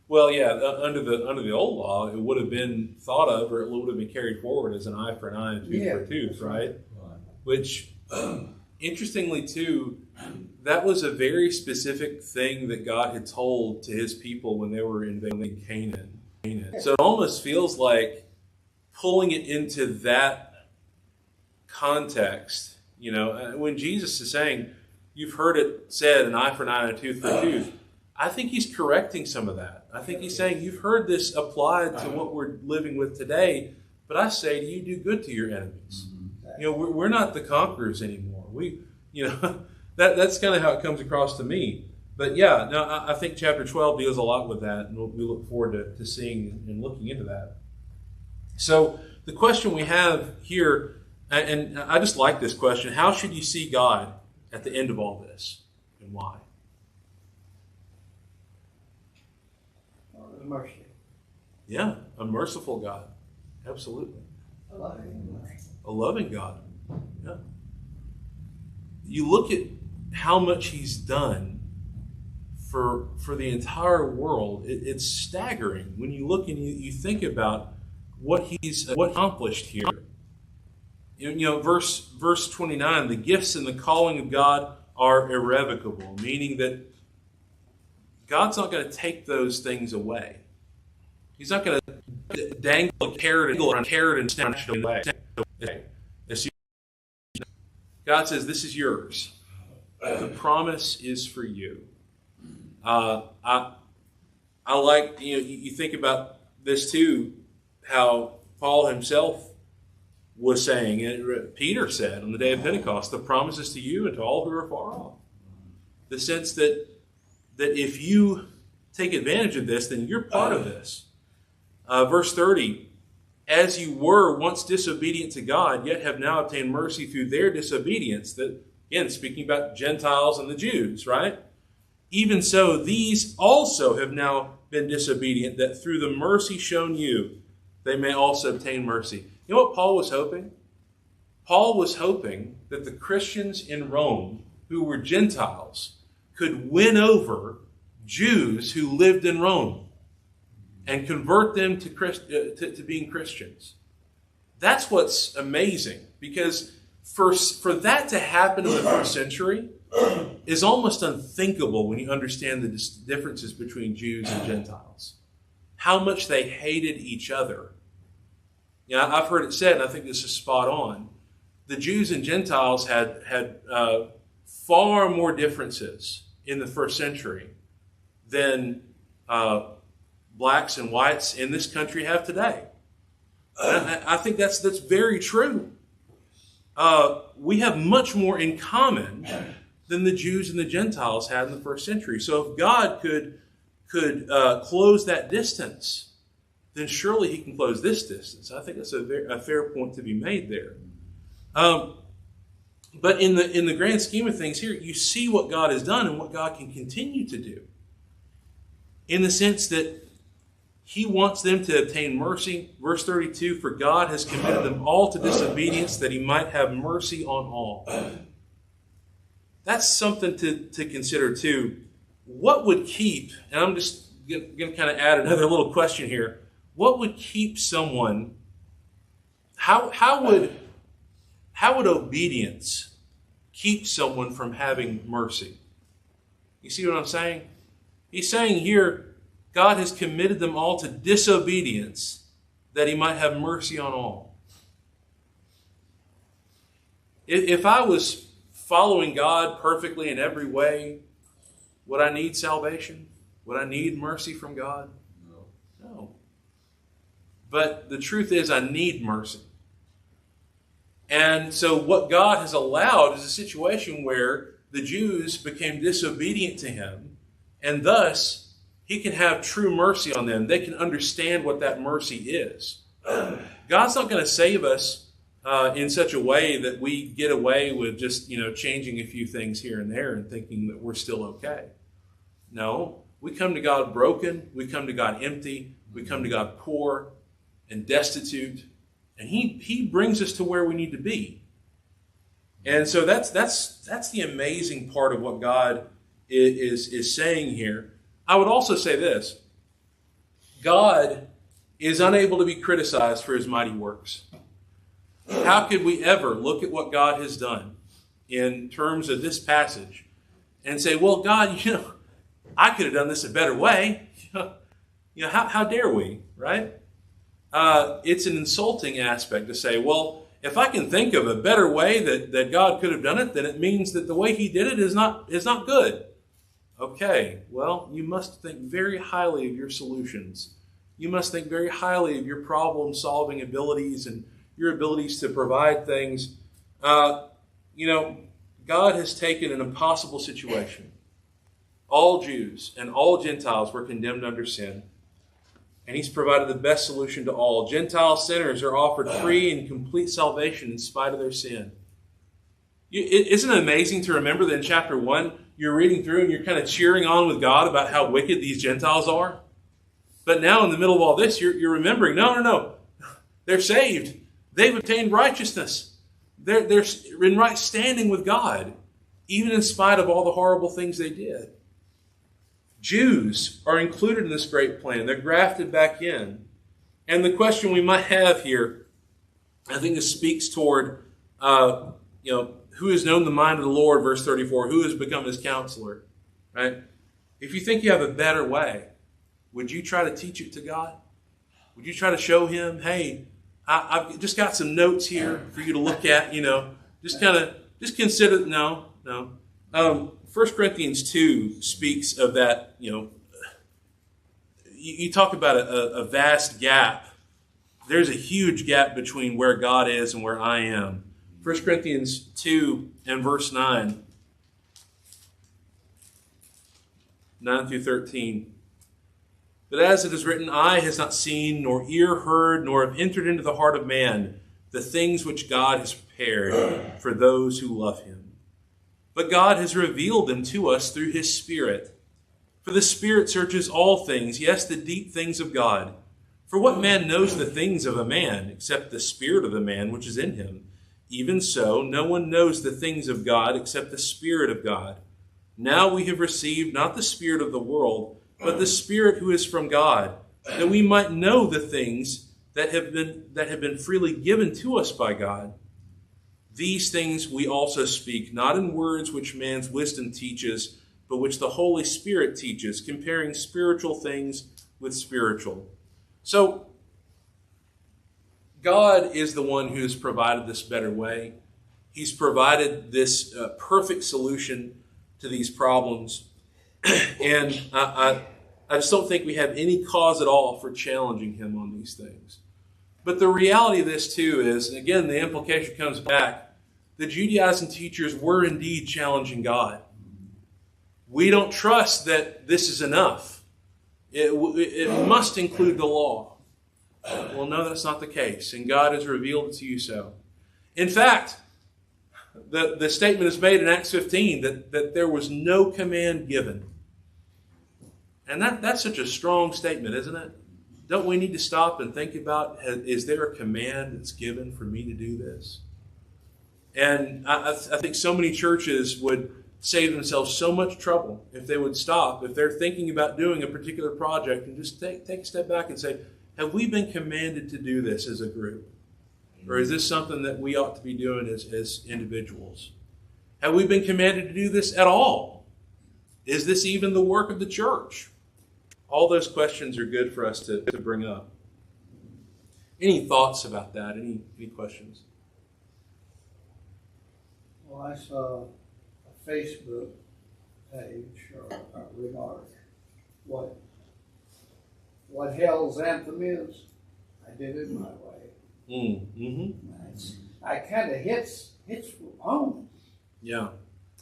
Well, yeah, under the old law, it would have been thought of, or it would have been carried forward as an eye for an eye and tooth for a tooth, right? Which, interestingly too, that was a very specific thing that God had told to his people when they were invading Canaan. So it almost feels like pulling it into that context, you know, when Jesus is saying, you've heard it said, an eye for an eye and a tooth for a tooth. I think he's correcting some of that. I think he's saying, you've heard this applied to what we're living with today, but I say to you, do good to your enemies. You know, we're not the conquerors anymore. That's kind of how it comes across to me. But yeah, no, I think chapter 12 deals a lot with that, and we look forward to seeing and looking into that. So the question we have here, and I just like this question, how should you see God at the end of all this, and why? Mercy. Yeah, a merciful God. Absolutely. A loving God. Yeah. You look at how much he's done for the entire world. It's staggering when you look and you think about what he's accomplished here. You know, verse 29, the gifts and the calling of God are irrevocable, meaning that God's not going to take those things away. He's not going to dangle a carrot and snatch it away. God says, this is yours. The promise is for you. I like, you think about this too, how Paul himself was saying, and Peter said on the day of Pentecost, the promise is to you and to all who are far off. The sense that if you take advantage of this, then you're part of this. Verse 30, as you were once disobedient to God, yet have now obtained mercy through their disobedience. That, again, speaking about Gentiles and the Jews, right? Even so, these also have now been disobedient, that through the mercy shown you, they may also obtain mercy. You know what Paul was hoping? Paul was hoping that the Christians in Rome, who were Gentiles, could win over Jews who lived in Rome and convert them to being Christians. That's what's amazing, because for that to happen in the first century is almost unthinkable when you understand the differences between Jews and Gentiles. How much they hated each other. I've heard it said, and I think this is spot on, the Jews and Gentiles had far more differences in the first century than blacks and whites in this country have today. I think that's very true. We have much more in common than the Jews and the Gentiles had in the first century. So if God could close that distance, then surely he can close this distance. I think that's a fair point to be made there. But in the grand scheme of things here, you see what God has done and what God can continue to do. In the sense that he wants them to obtain mercy. Verse 32, for God has committed them all to disobedience, that he might have mercy on all. That's something to consider too. What would keep, and I'm just going to kind of add another little question here. What would keep someone, how would obedience keep someone from having mercy? You see what I'm saying? He's saying here, God has committed them all to disobedience, that he might have mercy on all. If I was following God perfectly in every way, would I need salvation? Would I need mercy from God? No. But the truth is, I need mercy. And so what God has allowed is a situation where the Jews became disobedient to him, and thus he can have true mercy on them. They can understand what that mercy is. God's not going to save us in such a way that we get away with just, changing a few things here and there and thinking that we're still okay. No, we come to God broken. We come to God empty. We come to God poor and destitute. And he brings us to where we need to be. And so that's the amazing part of what God is saying here. I would also say this. God is unable to be criticized for his mighty works. How could we ever look at what God has done in terms of this passage and say, well, God, I could have done this a better way. How dare we, right? It's an insulting aspect to say, well, if I can think of a better way that God could have done it, then it means that the way he did it is not good. Okay, well, you must think very highly of your solutions. You must think very highly of your problem-solving abilities and your abilities to provide things. God has taken an impossible situation. All Jews and all Gentiles were condemned under sin. And he's provided the best solution to all. Gentile sinners are offered free and complete salvation in spite of their sin. Isn't it amazing to remember that in chapter 1, you're reading through and you're kind of cheering on with God about how wicked these Gentiles are? But now in the middle of all this, you're remembering, no. They're saved. They've obtained righteousness. They're in right standing with God, even in spite of all the horrible things they did. Jews are included in this great plan. They're grafted back in. And the question we might have here, I think this speaks toward, who has known the mind of the Lord, verse 34, who has become his counselor, right? If you think you have a better way, would you try to teach it to God? Would you try to show him, hey, I've just got some notes here for you to look at, just consider, no. 1 Corinthians 2 speaks of that, you talk about a vast gap. There's a huge gap between where God is and where I am. 1 Corinthians 2 and verse 9 through 13. But as it is written, eye has not seen, nor ear heard, nor have entered into the heart of man the things which God has prepared for those who love him. But God has revealed them to us through his Spirit. For the Spirit searches all things, yes, the deep things of God. For what man knows the things of a man, except the spirit of the man which is in him? Even so, no one knows the things of God except the Spirit of God. Now we have received not the spirit of the world, but the Spirit who is from God, that we might know the things that have been freely given to us by God. These things we also speak, not in words which man's wisdom teaches, but which the Holy Spirit teaches, comparing spiritual things with spiritual. So, God is the one who has provided this better way. He's provided this perfect solution to these problems. And I just don't think we have any cause at all for challenging him on these things. But the reality of this too is, and again, the implication comes back, the Judaizing teachers were indeed challenging God. We don't trust that this is enough. It must include the law. Well, no, that's not the case, and God has revealed it to you so. In fact, the statement is made in Acts 15 that there was no command given. And that's such a strong statement, isn't it? Don't we need to stop and think about, is there a command that's given for me to do this? And I think so many churches would save themselves so much trouble if they would stop, if they're thinking about doing a particular project, and just take a step back and say, have we been commanded to do this as a group? Or is this something that we ought to be doing as individuals? Have we been commanded to do this at all? Is this even the work of the church? All those questions are good for us to bring up. Any thoughts about that? Any questions? Well, I saw a Facebook page or a remark. What hell's anthem is, I did it my way. Mm-hmm. I kind of hits home. Yeah.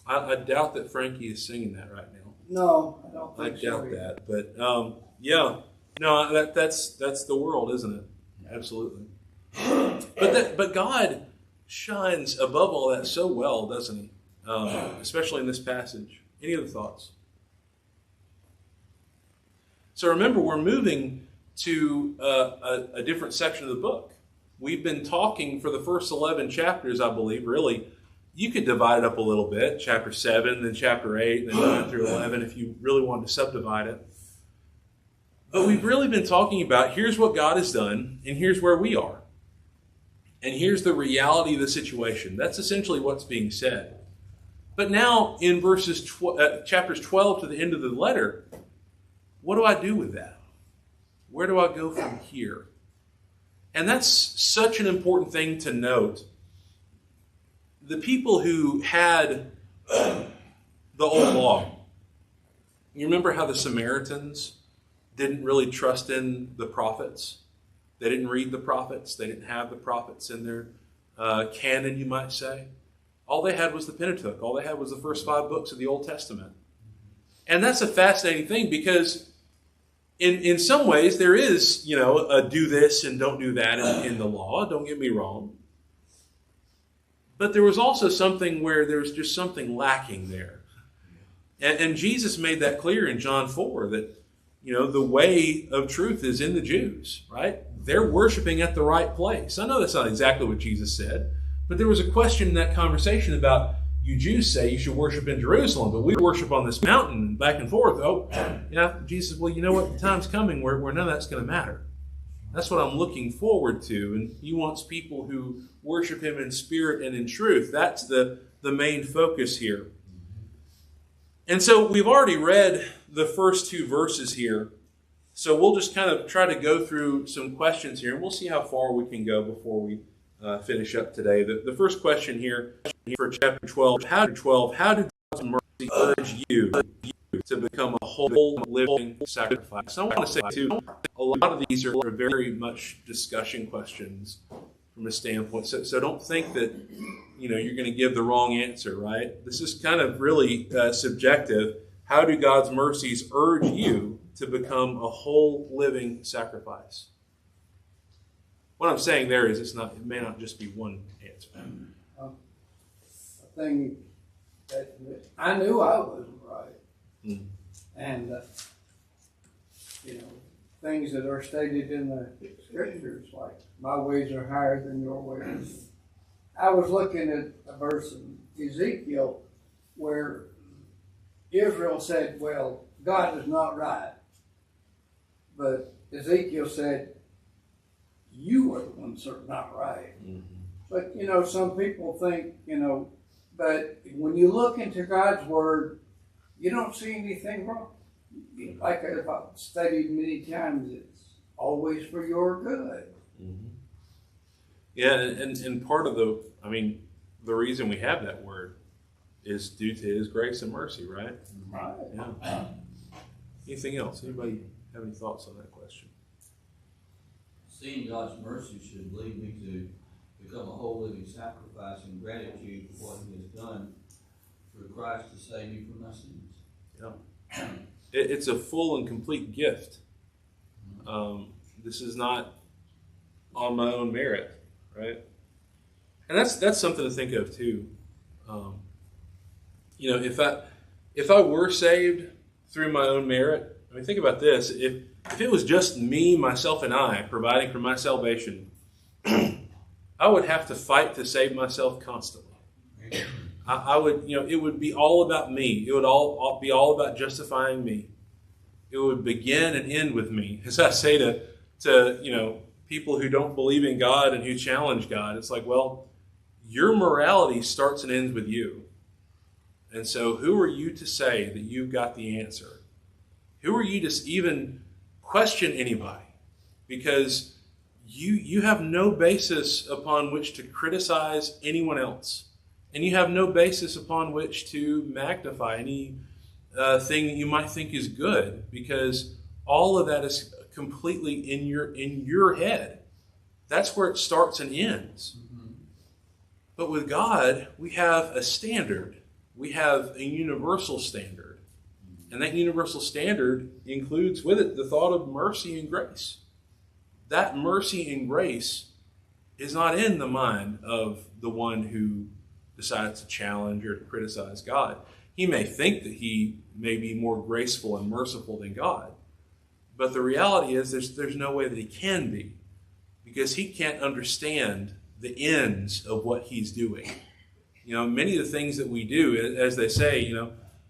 I doubt that Frankie is singing that right now. No, I don't I think so. doubt that. But yeah. No, that's the world, isn't it? Absolutely. But God shines above all that so well, doesn't he? Especially in this passage. Any other thoughts? So remember, we're moving to a different section of the book. We've been talking for the first 11 chapters, I believe, really. You could divide it up a little bit, chapter 7, then chapter 8, then 9 through 11, if you really wanted to subdivide it. But we've really been talking about here's what God has done, and here's where we are. And here's the reality of the situation. That's essentially what's being said. But now, in chapters 12 to the end of the letter, what do I do with that? Where do I go from here? And that's such an important thing to note. The people who had the old law, you remember how the Samaritans didn't really trust in the prophets? They didn't read the prophets. They didn't have the prophets in their canon, you might say. All they had was the Pentateuch. All they had was the first 5 books of the Old Testament. And that's a fascinating thing because in some ways there is, a do this and don't do that in the law. Don't get me wrong. But there was also something where there was just something lacking there. And Jesus made that clear in John 4 that, the way of truth is in the Jews, right? They're worshiping at the right place. I know that's not exactly what Jesus said, but there was a question in that conversation about, you Jews say you should worship in Jerusalem, but we worship on this mountain back and forth. Jesus, well, you know what? The time's coming where none of that's going to matter. That's what I'm looking forward to. And he wants people who worship him in spirit and in truth. That's the main focus here. And so we've already read the first 2 verses here. So we'll just kind of try to go through some questions here, and we'll see how far we can go before we finish up today. The first question here for chapter 12, how did God's mercy urge you to become a whole living sacrifice? I want to say, too, a lot of these are very much discussion questions from a standpoint. So don't think that you're going to give the wrong answer, right? This is kind of really subjective. How do God's mercies urge you to become a whole living sacrifice? What I'm saying there is it may not just be one answer. A thing that I knew I wasn't right. And, things that are stated in the scriptures, like, my ways are higher than your ways. I was looking at a verse in Ezekiel where Israel said, well, God is not right. But Ezekiel said, you are the ones that are not right. Mm-hmm. But, some people think, but when you look into God's word, you don't see anything wrong. Like I've studied many times, it's always for your good. Mm-hmm. Yeah, and part of the reason we have that word is due to his grace and mercy, right? Right. Yeah. Anything else? Anybody have any thoughts on that question? Seeing God's mercy should lead me to become a whole living sacrifice in gratitude for what he has done through Christ to save me from my sins. Yeah. It's a full and complete gift. This is not on my own merit, right? And that's something to think of too. If I were saved through my own merit, think about this. If it was just me, myself, and I providing for my salvation, I would have to fight to save myself constantly. I would, it would be all about me. It would all be all about justifying me. It would begin and end with me. As I say to people who don't believe in God and who challenge God, it's like, well, your morality starts and ends with you. And so who are you to say that you've got the answer? Who are you to even question anybody? Because you have no basis upon which to criticize anyone else. And you have no basis upon which to magnify any thing that you might think is good, because all of that is completely in your head. That's where it starts and ends. Mm-hmm. But with God, we have a standard. We have a universal standard. And that universal standard includes with it the thought of mercy and grace. That mercy and grace is not in the mind of the one who decides to challenge or to criticize God. He may think that he may be more graceful and merciful than God. But the reality is there's no way that he can be, because he can't understand the ends of what he's doing. Many of the things that we do, as they say,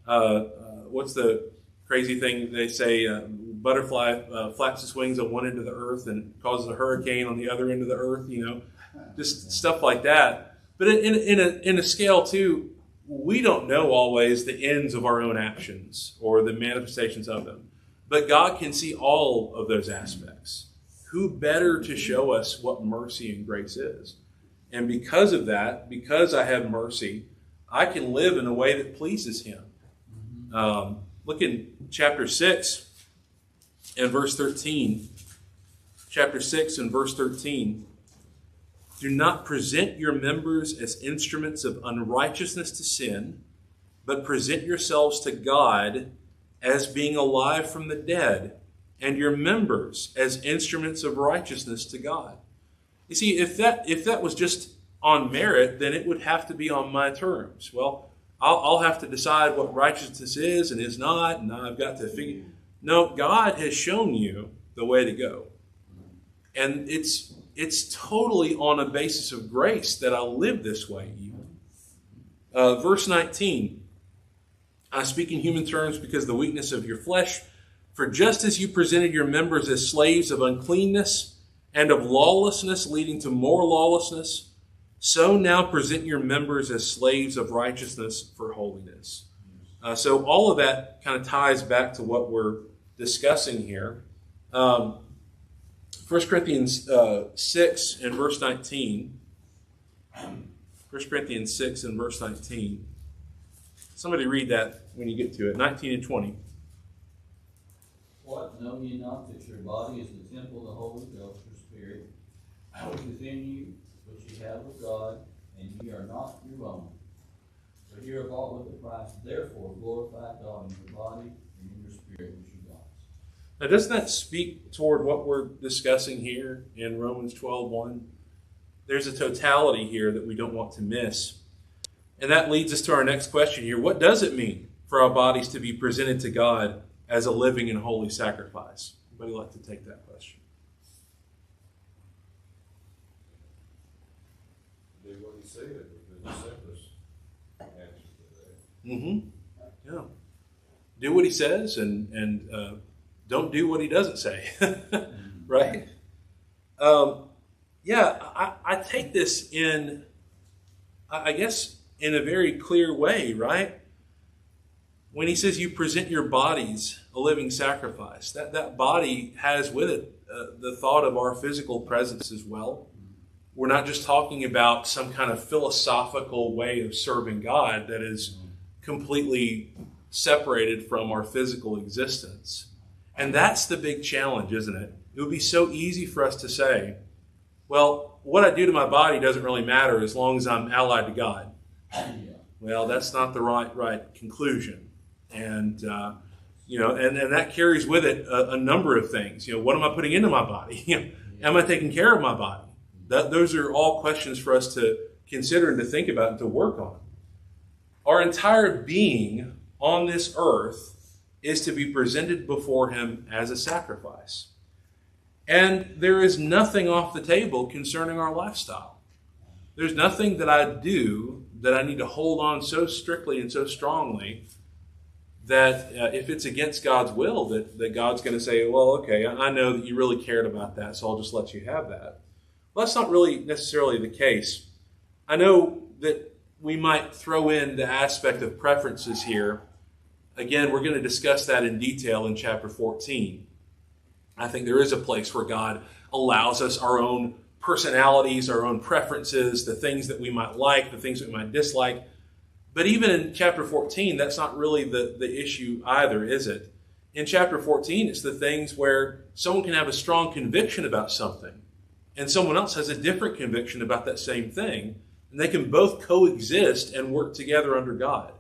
what's the crazy thing they say? Butterfly flaps its wings on one end of the earth and causes a hurricane on the other end of the earth. Just stuff like that. But in a scale too, we don't know always the ends of our own actions or the manifestations of them. But God can see all of those aspects. Who better to show us what mercy and grace is? And because of that, because I have mercy, I can live in a way that pleases him. Look in chapter 6 and verse 13. Chapter 6 and verse 13. Do not present your members as instruments of unrighteousness to sin, but present yourselves to God as being alive from the dead, and your members as instruments of righteousness to God. You see, if that was just on merit, then it would have to be on my terms. Well, I'll have to decide what righteousness is and is not, and I've got to figure. No, God has shown you the way to go. And it's totally on a basis of grace that I live this way even. Verse 19. I speak in human terms because of the weakness of your flesh. For just as you presented your members as slaves of uncleanness and of lawlessness leading to more lawlessness, so now present your members as slaves of righteousness for holiness. So all of that kind of ties back to what we're discussing here. 1 Corinthians 6 and verse 19. 1 Corinthians 6 and verse 19. Somebody read that when you get to it. 19 and 20. What, know ye not that your body is the temple of the Holy Ghost, or Spirit, which is in you, which ye have of God, and ye are not your own? For ye are bought with a price. Therefore glorify God in your body and in your spirit, which is God's. Now, doesn't that speak toward what we're discussing here in Romans 12:1? There's a totality here that we don't want to miss. And that leads us to our next question here. What does it mean for our bodies to be presented to God as a living and holy sacrifice? Anybody like to take that question? Do what he said would be the simplest answer to that. Mm-hmm. Yeah. Do what he says and don't do what he doesn't say. Right? I take this in, I guess, in a very clear way, right? When he says you present your bodies a living sacrifice, that body has with it the thought of our physical presence as well. We're not just talking about some kind of philosophical way of serving God that is completely separated from our physical existence. And that's the big challenge, isn't it? It would be so easy for us to say, well, what I do to my body doesn't really matter as long as I'm allied to God. Well, that's not the right conclusion. And, and that carries with it a number of things. What am I putting into my body? Am I taking care of my body? Those are all questions for us to consider and to think about and to work on. Our entire being on this earth is to be presented before him as a sacrifice. And there is nothing off the table concerning our lifestyle. There's nothing that I do that I need to hold on so strictly and so strongly that if it's against God's will, that God's going to say, well, okay, I know that you really cared about that, so I'll just let you have that. Well, that's not really necessarily the case. I know that we might throw in the aspect of preferences here. Again, we're going to discuss that in detail in chapter 14. I think there is a place where God allows us our own personalities, our own preferences, the things that we might like, the things that we might dislike. But even in chapter 14, that's not really the issue either, is it? In chapter 14, it's the things where someone can have a strong conviction about something, and someone else has a different conviction about that same thing. And they can both coexist and work together under God.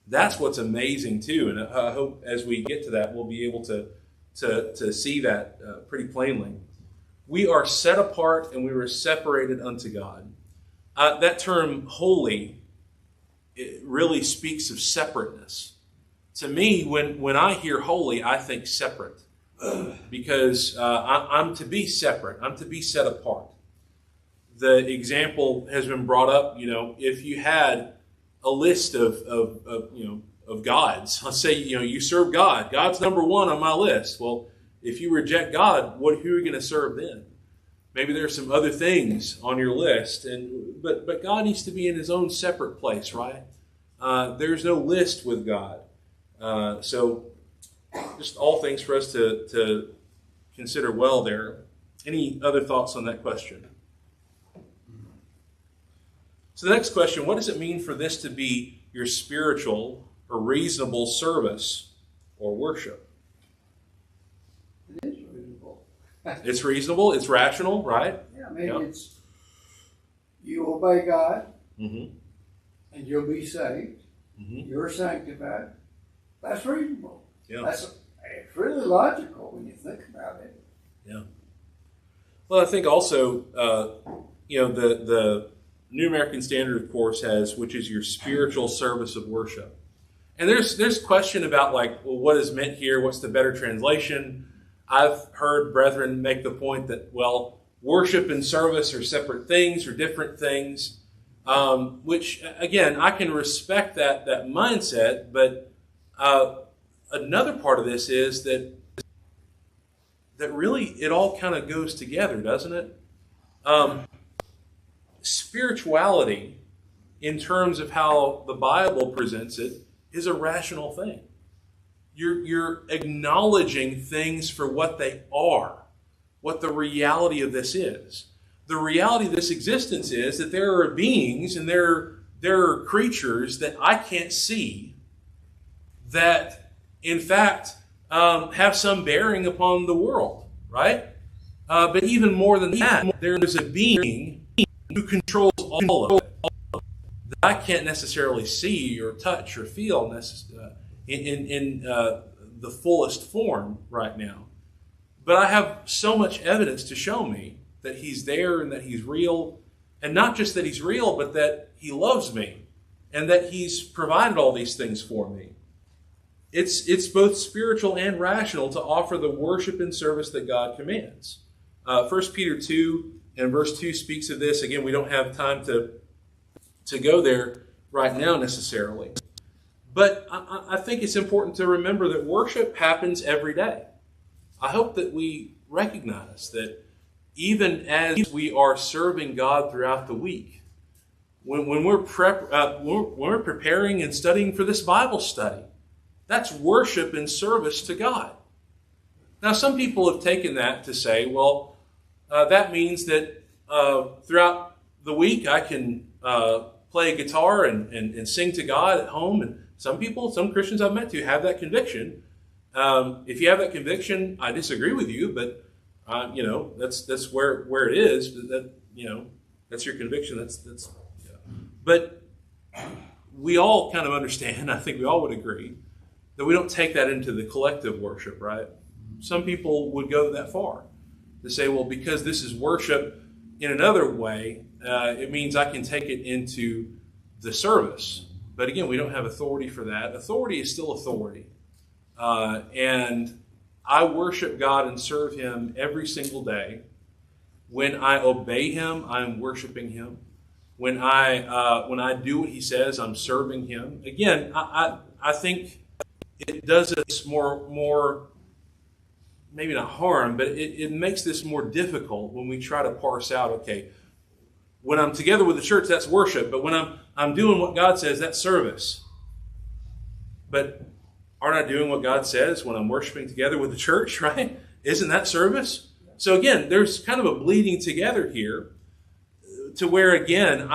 That's what's amazing too. And I hope as we get to that, we'll be able to see that pretty plainly. We are set apart and we were separated unto God. That term holy, it really speaks of separateness. To me, when I hear holy, I think separate. Because I'm to be separate. I'm to be set apart. The example has been brought up, if you had a list of gods, let's say, you serve God. God's number one on my list. Well, if you reject God, who are you going to serve then? Maybe there's some other things on your list, but God needs to be in his own separate place, right? There's no list with God. So just all things for us to consider well there. Any other thoughts on that question? So the next question, what does it mean for this to be your spiritual or reasonable service or worship? It is reasonable. It's reasonable, it's rational, right? Yeah, it's, you obey God, Mm-hmm. and you'll be saved. Mm-hmm. You're sanctified. That's reasonable. Yeah. It's really logical when you think about it. Yeah. Well, I think also, the New American Standard, of course, has, which is your spiritual service of worship. And there's question about, what is meant here? What's the better translation? I've heard brethren make the point that, worship and service are separate things or different things, which, again, I can respect that mindset, but another part of this is that really it all kind of goes together, doesn't it? Spirituality, in terms of how the Bible presents it, is a rational thing. You're acknowledging things for what they are, what the reality of this is. The reality of this existence is that there are beings and there are creatures that I can't see that, in fact, have some bearing upon the world, right? But even more than that, there is a being who controls all of it that I can't necessarily see or touch or feel in the fullest form right now. But I have so much evidence to show me that he's there and that he's real. And not just that he's real, but that he loves me and that he's provided all these things for me. It's both spiritual and rational to offer the worship and service that God commands. 1 Peter 2 and verse 2 speaks of this. Again, we don't have time to go there right now necessarily. But I think it's important to remember that worship happens every day. I hope that we recognize that even as we are serving God throughout the week, when we're preparing and studying for this Bible study, that's worship and service to God. Now, some people have taken that to say, that means that throughout the week I can play a guitar and sing to God at home. And some Christians I've met to have that conviction. If you have that conviction, I disagree with you, but that's where it is. That's your conviction. But we all kind of understand. I think we all would agree that we don't take that into the collective worship, right? Some people would go that far to say, because this is worship in another way, it means I can take it into the service. But again, we don't have authority for that. Authority is still authority. And I worship God and serve him every single day. When I obey him, I'm worshiping him. When I do what he says, I'm serving him. Again, I think it does us more maybe not harm, but it makes this more difficult when we try to parse out, okay, when I'm together with the church, that's worship. But when I'm doing what God says, that's service. But aren't I doing what God says when I'm worshiping together with the church, right? Isn't that service? So again, there's kind of a bleeding together here to where, again,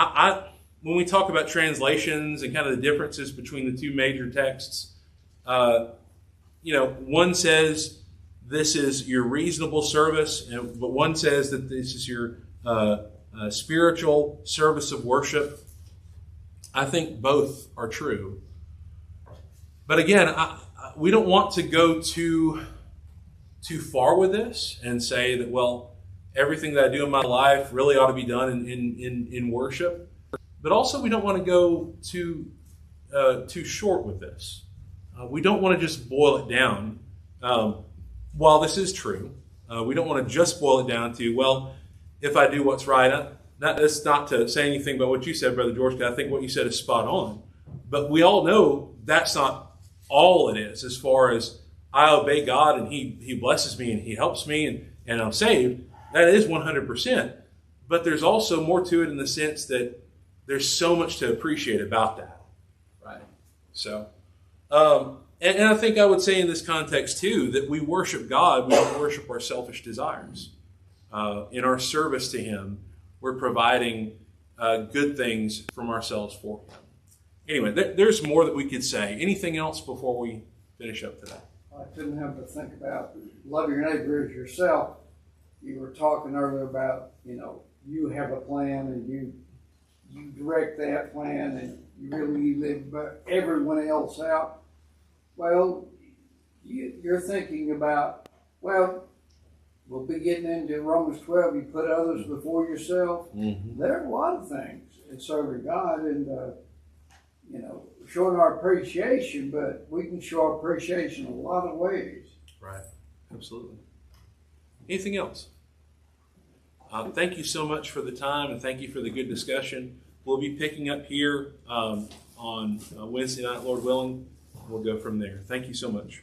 when we talk about translations and kind of the differences between the two major texts, one says this is your reasonable service, but one says that this is your spiritual service of worship. I think both are true. But again, we don't want to go too far with this and say that, well, everything that I do in my life really ought to be done in worship. But also, we don't want to go too short with this. We don't want to just boil it down. While this is true, we don't want to just boil it down to, well, if I do what's right. That's not to say anything about what you said, Brother George, because I think what you said is spot on. But we all know that's not all it is, as far as I obey God and He blesses me and He helps me and I'm saved. That is 100%. But there's also more to it in the sense that there's so much to appreciate about that. Right? So, and I think I would say in this context too, that we worship God, we don't worship our selfish desires. In our service to Him, we're providing good things from ourselves for Him. Anyway, there's more that we could say. Anything else before we finish up today? I couldn't help but think about love your neighbor as yourself. You were talking earlier about, you have a plan and you direct that plan and you really live everyone else out. Well, you're thinking about, well, we'll be getting into Romans 12. You put others before yourself. Mm-hmm. There are a lot of things in serving God and, showing our appreciation, but we can show our appreciation in a lot of ways. Right. Absolutely. Anything else? Thank you so much for the time and thank you for the good discussion. We'll be picking up here on Wednesday night, Lord willing. We'll go from there. Thank you so much.